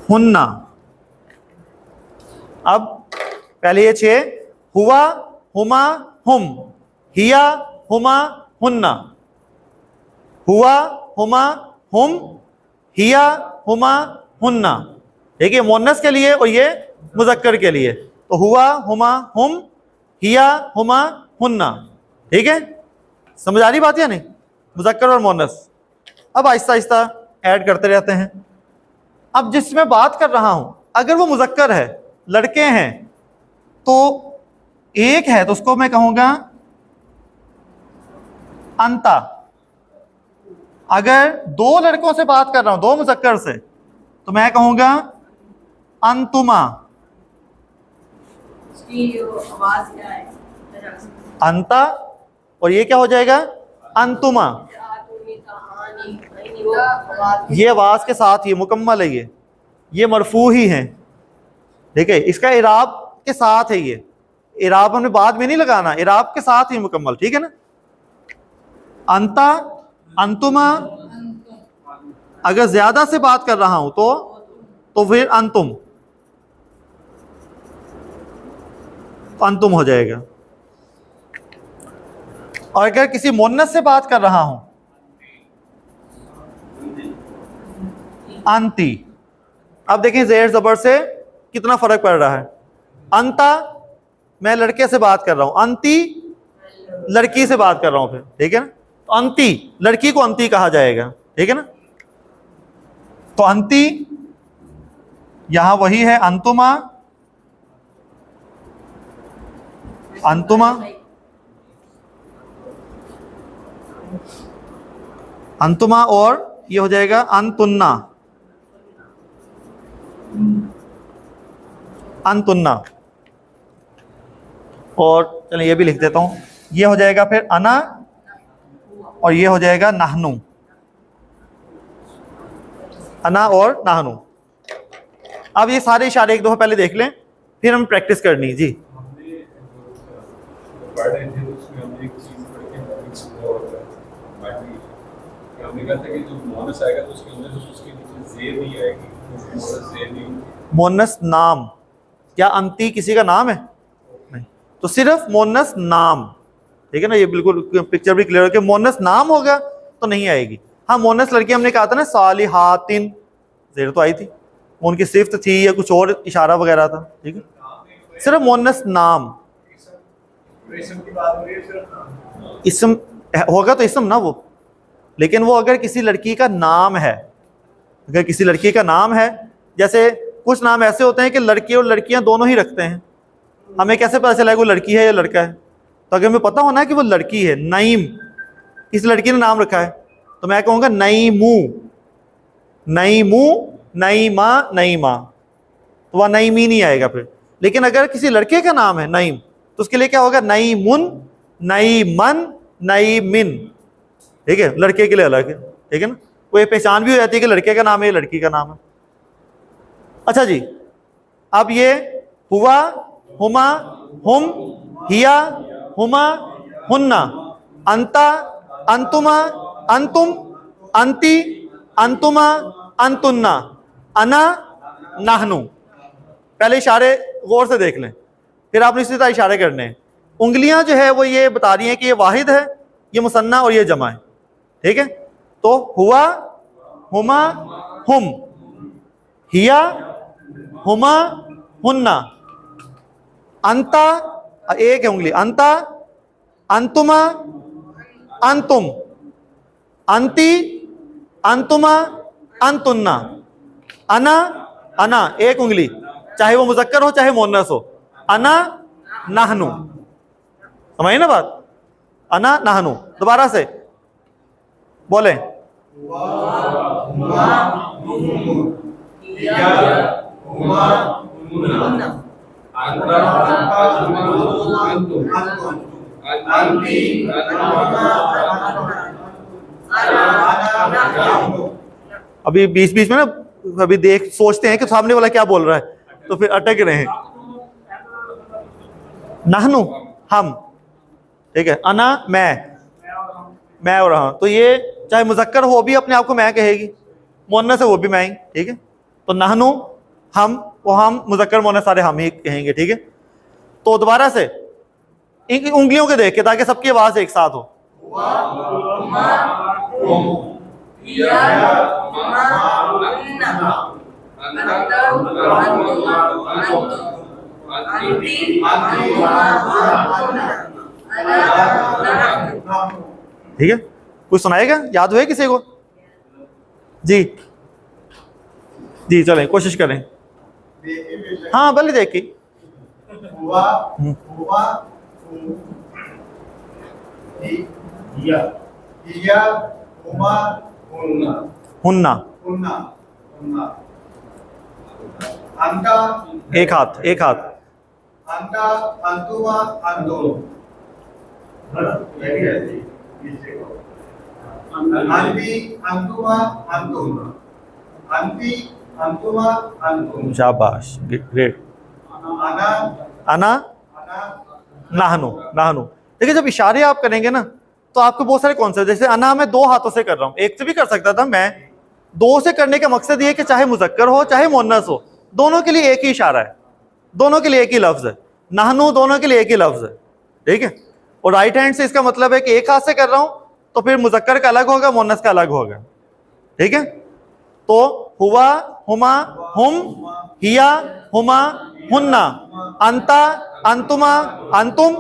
हुन्ना। अब पहले ये 6, हुआ, हुमा, हुम, हिया, हुमा, हुन्ना। हुआ, हुमा, हुम, हिया, हुमा, हुन्ना, ठीक है, मोन्नस के लिए, और ये मुजक्कर के लिए। तो हुआ, हुमा, हुम, हिया, हुमा, हुन्ना, ठीक है। समझ आ रही बात या नहीं? मुजक्कर और मोन्नस। अब आहिस्ता आहिस्ता ऐड करते रहते हैं। अब जिसमें बात कर रहा हूं, अगर वो मुजक्कर है, लड़के हैं, तो एक है तो उसको मैं कहूंगा अंता। अगर दो लड़कों से बात कर रहा हूं, दो मुज़क्कर से, तो मैं कहूंगा अंतुमा। इसकी जो आवाज क्या है? अंता और ये क्या हो जाएगा? अंतुमा। ये आवाज के साथ ही मुकम्मल है, ये मरफू ही है। ठीक है, इसका इराब के साथ है, ये इराब हमने बाद में नहीं लगाना, इराब के साथ ही मुकम्मल। ठीक है ना? अंता, अंतुमा। अगर ज्यादा से बात कर रहा हूं तो फिर अंतुम, अंतुम हो जाएगा। और अगर किसी मुन्नस से बात कर रहा हूं, अंती। अब देखें जेर जबर से कितना फर्क पड़ रहा है। अंता मैं लड़के से बात कर रहा हूं, अंती लड़की से बात कर रहा हूं फिर। ठीक है ना? तो अंती, लड़की को अंती कहा जाएगा। ठीक है ना? तो अंती यहां वही है, अंतुमा, अंतुमा, अंतुमा, और ये हो जाएगा अंतुन्ना, अंतुन्ना। और चलिए ये भी लिख देता हूं, ये हो जाएगा फिर अना, और ये हो जाएगा नाहनु, अना और नाहनु। अब ये सारे इशारे एक दो पहले देख लें, फिर हम प्रैक्टिस करनी। जी पढ़े थे तो उसमें हमने एक चीज पढ़ के मिक्स हुआ होता है बाकी हमने कहा था कि जो मोनस आएगा तो उसके अंदर उसके नीचे जेर नहीं आएगी, मोनस जेर नहीं होगी। मोनस नाम, क्या अंती किसी का नाम है? नहीं, तो सिर्फ मोनस नाम। ठीक है ना? ये बिल्कुल पिक्चर भी क्लियर है कि मोनस नाम होगा तो नहीं आएगी। हाँ, मोनस लड़की हमने कहा था ना, सालिहातिन, जेर तो आई थी, उनकी सिफ्त थी या कुछ और इशारा वगैरह था। ठीक है, सिर्फ मोनस नाम। इसम होगा तो इसम ना वो, लेकिन वो अगर किसी लड़की का नाम है, अगर किसी लड़की का नाम है, जैसे कुछ नाम ऐसे होते हैं कि लड़के और लड़कियां दोनों ही रखते हैं, हमें कैसे पता चला कि वो लड़की है या लड़का है? तो अगर हमें पता होना है कि वो लड़की है, नईम, इस लड़की ने नाम रखा है, तो मैं कहूँगा नईमू, नईमू, नईमा, नईमा, तो वह नईमी नहीं आएगा फिर। लेकिन अगर किसी लड़के का नाम है नईम, तो उसके लिए क्या होगा? नईमुन, नईमन, नईमिन। ठीक है, लड़के के लिए अलग है। ठीक है ना? वो ये पहचान भी हो जाती है कि लड़के का नाम है, लड़की का नाम है। अच्छा जी, अब ये हुआ, हुमा, हुम, हिया, हुमा, हुन्ना, अंता, अंतुमा, अंतुम, अंती, अंतुमा, अंतुन्ना, अना, नाहनु। पहले इशारे गौर से देख लें, फिर आपने इसी तरह इशारे करने हैं। उंगलियां जो है वो ये बता रही हैं कि ये वाहिद है, ये मुसन्ना और ये जमा है। ठीक है, तो हुआ, हुमा, हुम, हिया, हुमा, हुन्ना, अंता, एक है उंगली, अंता, अंतुमा, अंतुम, अंती, अंतुमा, अंतुन्ना, अना, अना, एक उंगली, चाहे वो मुजक्कर हो चाहे मुन्नस हो, अना, नाहनु। समझिए ना बात? अना, नाहनु। दोबारा से बोले, अभी बीच बीच में ना अभी देख सोचते हैं कि सामने वाला क्या बोल रहा है, तो फिर अटक रहे हैं। नाहनु, हम। ठीक है, अना, मैं और हाँ, तो ये चाहे मुजक्कर हो भी अपने आप को मैं कहेगी, मुन्नस है वो भी मैं ही। ठीक है, तो नाहनु, हम, वो हम, मुजक्कर मुन्नस सारे हम ही कहेंगे। ठीक है, तो दोबारा से इन उंगलियों के देख के, ताकि सबकी आवाज एक साथ हो। ठीक है, कुछ सुनाएगा? याद हुए किसी को? जी जी, चलें कोशिश करें। हाँ, भले देखी। हिया हुमा हुन्ना हुन्ना, हुन्ना हुन्ना अंता एक हाथ, एक हाथ, अंता अंतुमा अंतुम अंती अंतुमा अंतुम अंती अंतुमा अंतुम शाबाश, ग्रेट। अना अना अना नाहनु, नाहनु। देखिए जब इशारे आप करेंगे ना तो आपको बहुत सारे कॉन्सेप्ट, जैसे अना मैं दो हाथों से कर रहा हूँ, एक से भी कर सकता था मैं, दो से करने का मकसद ये कि चाहे मुजक्कर हो चाहे मुन्नस हो, दोनों के लिए एक ही इशारा है, दोनों के लिए एक ही लफ्ज है। नाहनु दोनों के लिए एक ही लफ्ज है, ठीक है। और राइट हैंड से इसका मतलब है कि एक हाथ से कर रहा हूं तो फिर मुजक्कर का अलग होगा, मुन्नस का अलग होगा, ठीक है। तो हुआ, हुमा, हुम, हिया, हुमा, हुन्ना, अंता, अंतुमा, अंतुम,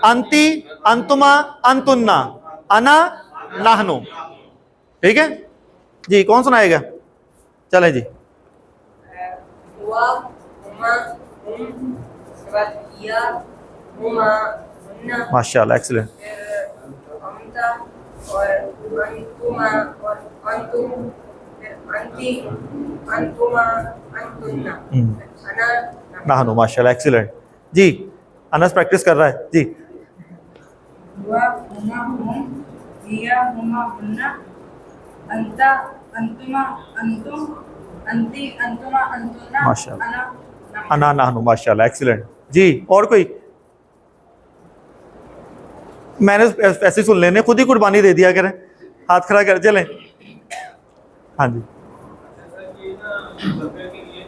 अंती, अंतुमा, अंतुन्ना, अना, नाहनु, ठीक है जी। कौन सुनाएगा? चलें जी। हुआ, हुमा, हुम, उसके बाद हिया, हुमा, हुन्ना, माशाल्लाह, एक्सीलेंट। फिर अंता और अंतुमा और अंतुम, फिर अंती, अंतुमा, अंतुन्ना, अना, नाहनु, माशाल्लाह, एक्सीलेंट जी। अनस प्रैक्टिस कर रहा है जी। हुआ हुमा हुम हिया हुमा हुन्ना अंता अंतुमा अंतुम अंती अंतुमा अंतुन्ना माशाल्लाह। अना अना नाहनु, माशाल्लाह, एक्सीलेंट जी। और कोई? मैंने ऐसे सुन लेने, खुद ही कुर्बानी दे दिया करें, हाथ खड़ा कर चलें। हाँ जी, जैसा कि ना मुजक्कर के लिए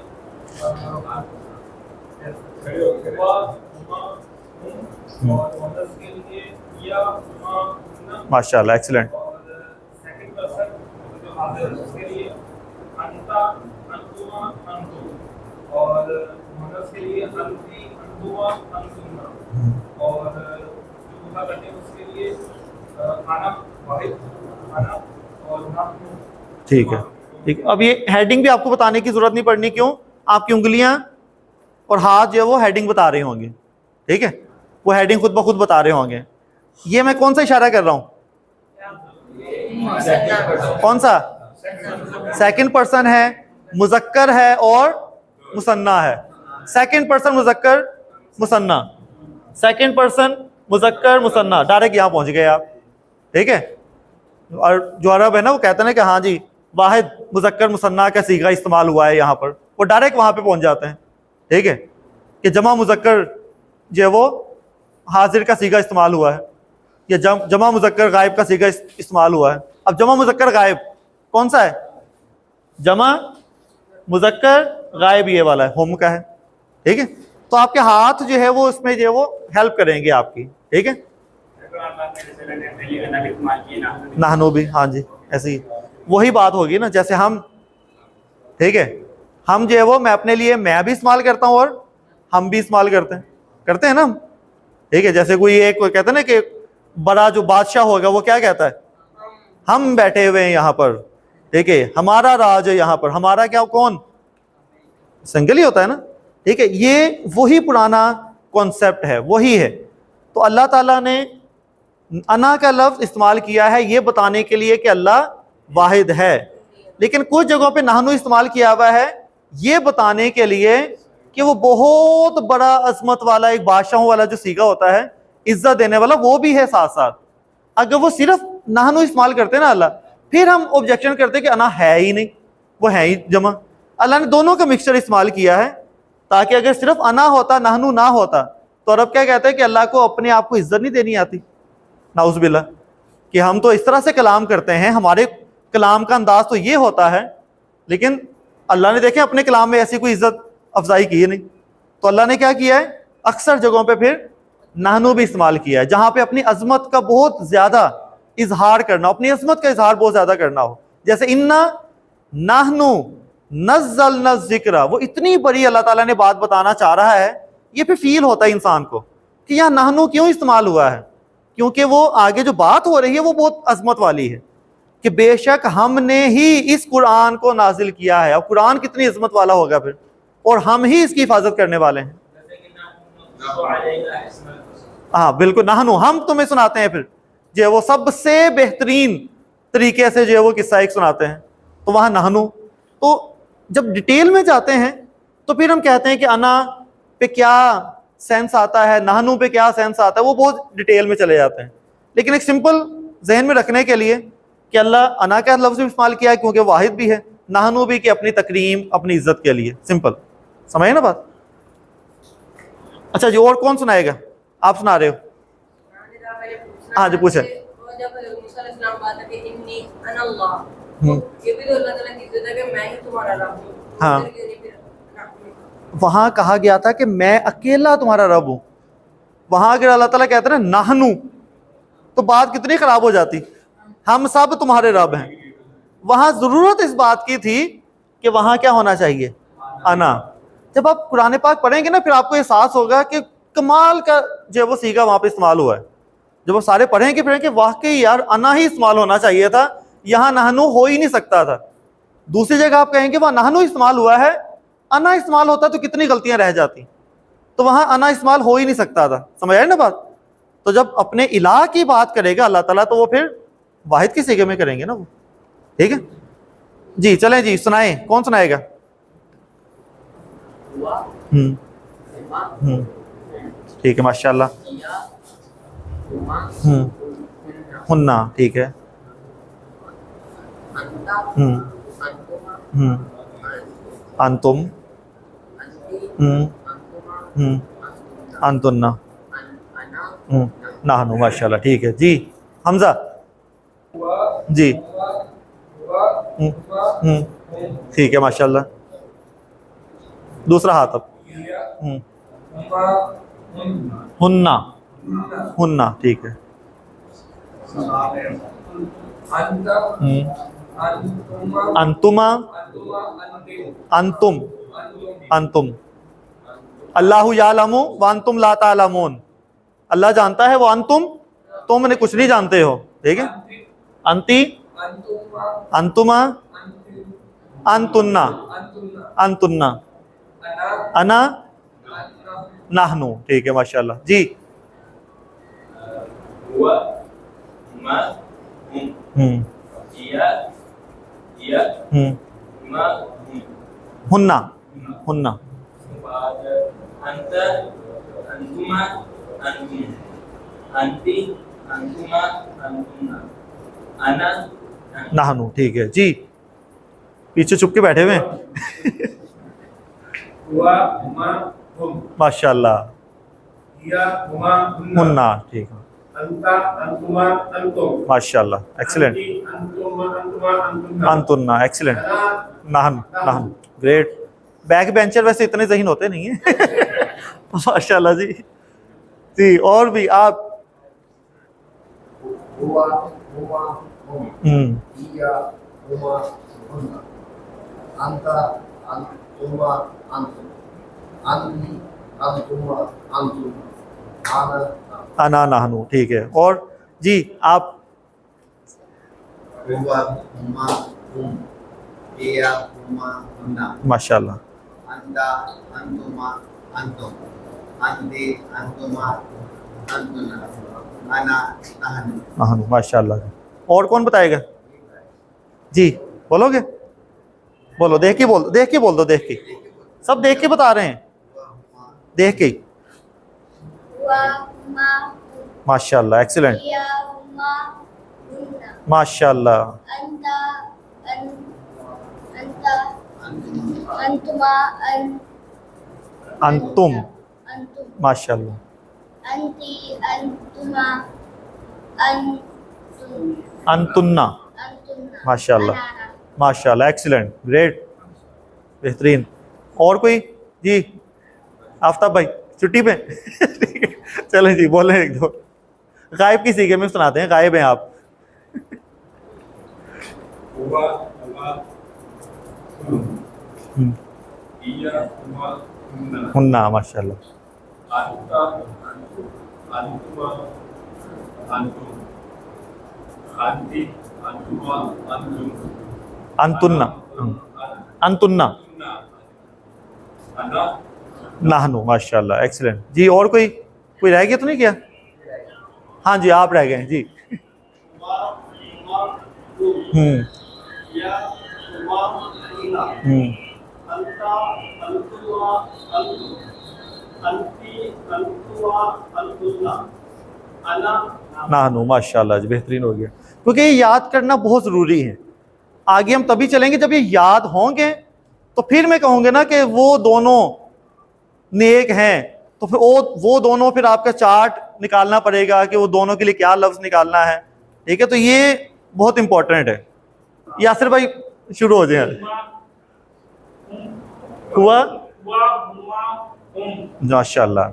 खड़े होकर हुआ हुमा हुम और मुन्नस के लिए हिया हुमा हुन्ना माशाल्लाह, एक्सीलेंट। और सेकंड पर्सन जो हाजिर है उसके लिए अंता अंतुमा अंतुम और मुन्नस के लिए अंती अंतुमा अंतुन्ना और जो दूसरा करते हैं उसके लिए आना वाहिद आना और नाहनु। ठीक है, ठीक। अब ये हेडिंग भी आपको बताने की जरूरत नहीं पड़नी, क्यों? आपकी उंगलियां और हाथ जो है वो हेडिंग बता रहे होंगे, ठीक है, वो हेडिंग खुद ब खुद बता रहे होंगे। ये मैं कौन सा इशारा कर रहा हूँ? कौन सा? सेकंड पर्सन है, मुजक्कर है और मुसन्ना है। सेकंड पर्सन मुजक्कर मुसन्ना, सेकंड पर्सन मुजक्कर मुसन्ना, डायरेक्ट यहाँ पहुंच गए आप, ठीक है। और जो अरब है ना वो कहते हैं कि हाँ जी वाहिद मुजक्कर मुसन्ना का सीगा इस्तेमाल हुआ है यहाँ पर, वो डायरेक्ट वहाँ पे पहुँच जाते हैं, ठीक है, कि जमा मुजक्कर जो है वो हाजिर का सीगा इस्तेमाल हुआ है, या जमा मुजक्कर गायब का सीगा इस्तेमाल हुआ है। अब जमा मुजक्कर गायब कौन सा है? जमा मुजक्कर गायब ये वाला है, हुम का है, ठीक है। तो आपके हाथ जो है वो उसमें जो है वो हेल्प करेंगे आपकी, ठीक है। नाहनु भी, हाँ जी, ऐसी वही बात होगी ना, जैसे हम, ठीक है, हम जो है वो मैं अपने लिए मैं भी इस्तेमाल करता हूँ और हम भी इस्तेमाल करते हैं ना हम, ठीक है। जैसे कोई एक कहते हैं ना कि बड़ा जो बादशाह होगा वो क्या कहता है? हम बैठे हुए हैं यहाँ पर, ठीक है, हमारा राज है यहाँ पर, हमारा क्या, कौन? सिंगल ही होता है ना, ठीक है। ये वही पुराना कॉन्सेप्ट है, वही है। तो अल्लाह ताला ने अना का लफ्ज इस्तेमाल किया है ये बताने के लिए कि अल्लाह वाहिद है, लेकिन कुछ जगहों पे नाहनु इस्तेमाल किया हुआ है ये बताने के लिए कि वो बहुत बड़ा अजमत वाला, एक बादशाहों वाला जो सीगा होता है, इज्जत देने वाला, वो भी है साथ साथ। अगर वो सिर्फ नाहनु इस्तेमाल करते ना अल्लाह, फिर हम ऑब्जेक्शन करते कि अना है ही नहीं, वो है ही जमा। अल्लाह ने दोनों का मिक्सचर इस्तेमाल किया है, ताकि अगर सिर्फ अना होता, नाहनु ना होता, तो अरब क्या कहते हैं कि अल्लाह को अपने आप को इज्जत नहीं देनी आती, नाउज़ुबिल्लाह, कि हम तो इस तरह से कलाम करते हैं, हमारे कलाम का अंदाज तो ये होता है, लेकिन अल्लाह ने देखे अपने कलाम में ऐसी कोई इज्जत अफजाई की नहीं। तो अल्लाह ने क्या किया है, अक्सर जगहों पे फिर नाहनु भी इस्तेमाल किया है, जहाँ पे अपनी अजमत का बहुत ज़्यादा इजहार करना, अपनी अजमत का इजहार बहुत ज़्यादा करना हो। जैसे इन्ना नाहनु नज़्ज़लना ज़िक्रा, वो इतनी बड़ी अल्लाह ताला ने बात बताना चाह रहा है, ये फिर फील होता है इंसान को कि यहाँ नाहनु क्यों इस्तेमाल हुआ है, क्योंकि वो आगे जो बात हो रही है वो बहुत अजमत वाली है कि बेशक हमने ही इस कुरान को नाजिल किया है। अब कुरान कितनी अजमत वाला होगा फिर, और हम ही इसकी हिफाजत करने वाले हैं। हाँ बिल्कुल, नाहनु हम तुम्हें सुनाते हैं फिर, जो है वो सबसे बेहतरीन तरीके से जो है वो किस्सा एक सुनाते हैं, तो वहाँ नहनु। तो जब डिटेल में जाते हैं तो फिर हम कहते हैं कि अना पे क्या सेंस आता है, नहनु पे क्या सेंस आता है, वो बहुत डिटेल में चले जाते हैं। लेकिन एक सिंपल जहन में रखने के लिए कि अल्लाह अना का लफ्ज़ भी इस्तेमाल किया है क्योंकि वाहिद भी है, नहनु भी कि अपनी तकरीम अपनी इज्जत के लिए। सिंपल समझे ना बात। अच्छा जी, और कौन सुनाएगा? आप सुना रहे हो? हाँ जी, पूछे। जब मूसा अलैहिस्सलाम बात है कि इन्नी अना अल्लाह, तो ये भी तो अल्लाह ताला की इज्जत है कि मैं ही तुम्हारा रब हूँ। हाँ। वहां कहा गया था कि मैं अकेला तुम्हारा रब हूं। वहां अगर अल्लाह ताला कहते ना नाहनु, तो बात कितनी खराब हो जाती, हम सब तुम्हारे रब हैं। वहां जरूरत इस बात की थी कि वहां क्या होना चाहिए, अना। जब आप कुरान पाक पढ़ेंगे ना, फिर आपको एहसास होगा कि कमाल का जो वो सीगा वहां पे इस्तेमाल हुआ है। जब वो सारे पढ़ेंगे फिर कि वाकई यार अना ही इस्तेमाल होना चाहिए था, यहाँ नाहनु हो ही नहीं सकता था। दूसरी जगह आप कहेंगे वहां नाहनु इस्तेमाल हुआ है, अना इस्तेमाल होता तो कितनी गलतियां रह जाती, तो वहां अना इस्तेमाल हो ही नहीं सकता था। समझ आए ना बात। तो जब अपने इलाह की बात करेगा अल्लाह ताला, तो वो फिर वाहिद की सीगे में करेंगे ना वो। ठीक है जी, चलें जी, सुनाएं, कौन सुनाएगा? ठीक है, माशाल्लाह। हुन्ना, ठीक है। अंतुम, अंतुन्ना, नाहनु, माशाल्लाह, ठीक है जी। हमजा जी, ठीक है, माशाल्लाह। दूसरा हाथ अब। हुन्ना, हुन्ना, ठीक है। अंतुमा, अंतुम, अंतुम। अल्लाहु यालमु व अंतुम ला तालमून। अल्लाह जानता है, वो अंतुम तुम ने कुछ नहीं जानते हो। ठीक है। अंती, अंतुमा, अंतुन्ना, अंतुन्ना, अना, नाहनु, ठीक है, माशाल्लाह जी। हुन्ना, हुन्ना, नाहनु, ठीक है जी। पीछे चुप के बैठे हुए हैं। माशाल्लाह। हुन्ना, ठीक है, माशाल्लाह, एक्सीलेंट। अंतुन्ना, एक्सीलेंट। नाहन, नाहन, ग्रेट। बैक बेंचर वैसे इतने ज़हीन होते नहीं है। माशाल्लाह जी। जी, और भी आप। अना, नाहनु, ठीक है। और जी आप। माशाल्लाह। माशाल्लाह। और कौन बताएगा जी? बोलोगे? बोलो, देख के बोल, देख के बोल दो, देख के। सब देख के बता रहे हैं, देख के। माशाल्लाह, एक्सीलेंट। माशाल्लाह। अंतुम, माशाल्लाह। अंतुन्ना, माशाल्लाह, माशाल्लाह, एक्सीलेंट, ग्रेट, बेहतरीन। और कोई जी? आफ्ताब भाई छुट्टी पे। चलें जी, बोलें एक दो। गायब की सीखे में सुनाते हैं, गायब हैं आप। हुन्ना, माशाल्लाह। अंतुन्ना, अंतुन्ना, नाहनु, माशाल्लाह, एक्सीलेंट जी। और कोई रह गया तो नहीं क्या? हाँ जी, आप रह गए जी। या तुमा तुना अंता अंतुमा अंतु अंती अंतुमा अंतुना अना नाहनु। माशाल्लाह जी, बेहतरीन हो गया। क्योंकि ये याद करना बहुत ज़रूरी है। आगे हम तभी चलेंगे जब ये याद होंगे, तो फिर मैं कहूँगा ना कि वो दोनों नेक हैं, तो फिर वो दोनों, फिर आपका चार्ट निकालना पड़ेगा कि वो दोनों के लिए क्या लफ्ज़ निकालना है। ठीक है, तो ये बहुत इंपॉर्टेंट है। यासिर भाई शुरू हो जाए। हुआ माशाल्लाह।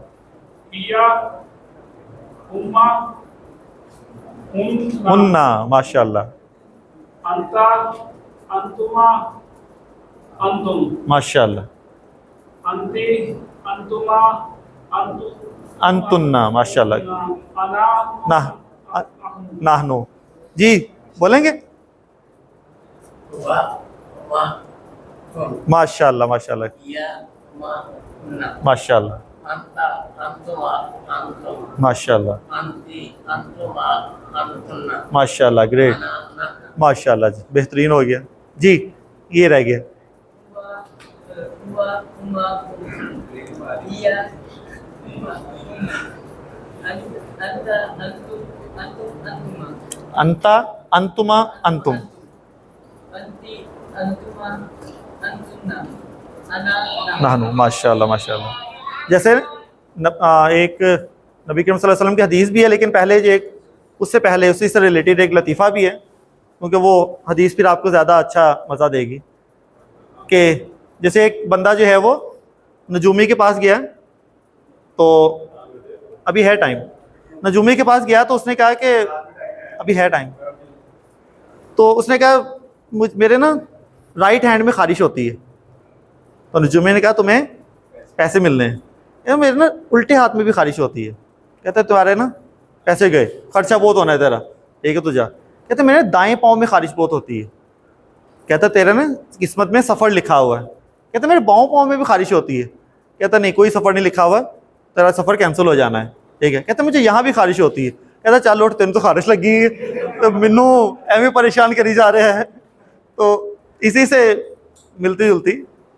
हुन्ना माशाल्लाह। अंता अंतुमा अंतुम माशाल्लाह। अंति अंतुमा अंतु अंतुन्ना माशाल्लाह। अना नाह नाहनु जी बोलेंगे। माशाल्लाह माशाल्लाह माशाल्लाह माशाल्लाह माशाल्लाह। ग्रेट, माशाल्लाह जी, बेहतरीन हो गया जी। ये रह गया अंता अंतुमा अंतुम। नाहनु माशाल्लाह माशाल्लाह। जैसे एक नबी करीम सल्लल्लाहु अलैहि वसल्लम की हदीस भी है, लेकिन पहले जो एक उससे पहले उसी से रिलेटेड एक लतीफ़ा भी है, क्योंकि वो हदीस फिर आपको ज़्यादा अच्छा मज़ा देगी। कि जैसे एक बंदा जो है वो नजूमी के पास गया, तो अभी है टाइम, नजूमी के पास गया तो उसने कहा कि अभी है टाइम, तो उसने कहा मेरे ना राइट हैंड में ख़ारिश होती है। तो नजूमी ने कहा तुम्हें पैसे मिलने हैं। यार मेरे ना उल्टे हाथ में भी ख़ारिश होती है। कहते तुम्हारे ना पैसे गए, खर्चा बहुत होना है तेरा, ठीक है तो जा। कहते मेरे दाएं पाँव में ख़ारिश बहुत होती है। कहता तेरा ना किस्मत में सफ़र लिखा हुआ है। कहता मेरे बाँव पाँव में भी ख़ारिश होती है। कहता नहीं, कोई सफ़र नहीं लिखा हुआ, तेरा सफ़र कैंसिल हो जाना है, ठीक है। कहता मुझे यहाँ भी ख़ारिश होती है। कहता चल उठ, तेन तो ख़ारिश लगी है, तो मैनू एवं परेशान करी जा रहा है। तो इसी से मिलती जुलती,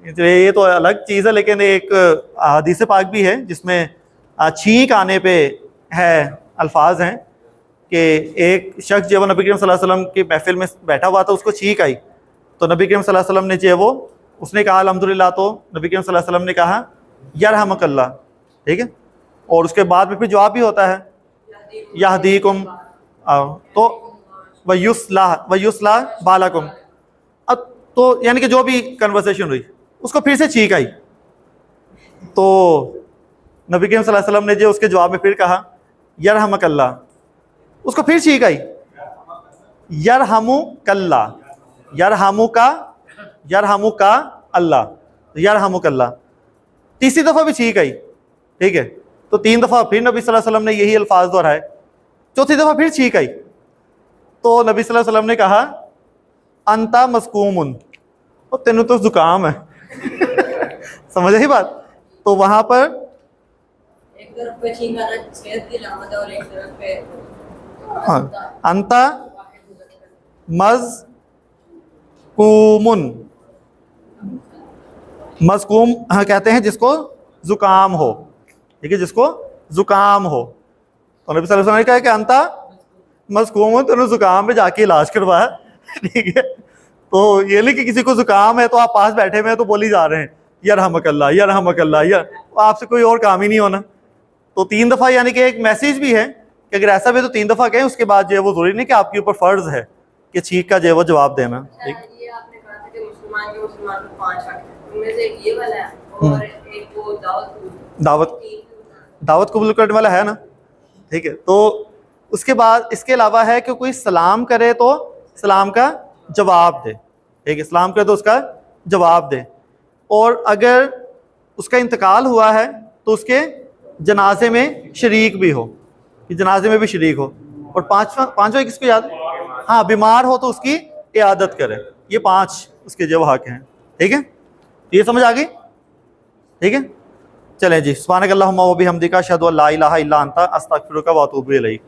ये तो अलग चीज़ है, लेकिन एक हदीस पाक भी है जिसमें छींक आने पे है अल्फाज हैं कि एक शख्स जो नबी करीम सल्लल्लाहु अलैहि वसल्लम की महफिल में बैठा हुआ था, उसको छींक आई, तो नबी करीम सल्लल्लाहु अलैहि वसल्लम ने जो वो उसने कहा अल्हम्दुलिल्लाह, तो नबी करीम सल्लल्लाहु अलैहि वसल्लम ने कहा यरहमकल्लाह, ठीक है। और उसके बाद में फिर जवाब भी होता है यहदीकुम, तो वयुस्लाह बालकुम। अब तो यानी कि जो भी कन्वर्सेशन हुई उसको फिर से छींक आई, तो नबी करीम सल्लल्लाहु अलैहि वसल्लम ने जो उसके जवाब में फिर कहा यरहमकल्लाह, उसको फिर छींक आई यरहमुकल्लाह, यरहमुका अल्लाह, यरहमुकल्लाह। तीसरी दफ़ा भी छींक आई, ठीक है। तो 3 दफ़ा फिर नबी सल्लल्लाहु अलैहि वसल्लम ने यही अल्फाज दोहराए। चौथी दफ़ा फिर छींक आई, तो नबी सल्लल्लाहु अलैहि वसल्लम ने कहा अंता मस्कूमुन, और तेनू तो जुकाम है। समझ आई बात। तो वहां पर एक तरफ पे छींक आना सेहत की अलामत है और एक तरफ पे अंता मज़कूमुन, मज़कूम कहते हैं जिसको जुकाम हो, ठीक है, जिसको जुकाम हो। तो नबी सल्लल्लाहु अलैहि वसल्लम ने कहा कि अंता मज़कूमुन, तेनू जुकाम में जाके इलाज करवाया, ठीक है। तो ये नहीं कि किसी को जुकाम है तो आप पास बैठे हुए हैं तो बोली जा रहे हैं यरहमकल्लाह यरहमकल्लाह, आपसे कोई और काम ही नहीं होना। तो 3 दफ़ा यानी कि एक मैसेज भी है कि अगर ऐसा भी तो 3 दफ़ा कहें, उसके बाद जो है वो ज़रूरी नहीं कि आपके ऊपर फ़र्ज़ है कि छींक का जो है वो जवाब देना। ठीक, ये आपने कहा था कि मुसलमान को 5 हक हैं, उनमें से एक ये वाला है और एक वो दावत कबूल करने वाला है ना, ठीक है। तो उसके बाद इसके अलावा है कि कोई सलाम करे तो सलाम का जवाब दे, ठीक है, सलाम करे तो उसका जवाब दे। और अगर उसका इंतकाल हुआ है तो उसके जनाजे में शरीक भी हो, कि जनाजे में भी शरीक हो। और पांचवा किसको याद है? हाँ, बीमार हो तो उसकी इयादत करे। ये 5 उसके जो हक हैं, ठीक है। ये समझ आ गई, ठीक है। चलें जी, सुब्हानक अल्लाहुम्मा व बिहम्दिका अशहदु अल्ला इलाहा इल्ला अंता अस्तगफिरुका व अतूबु इलैक।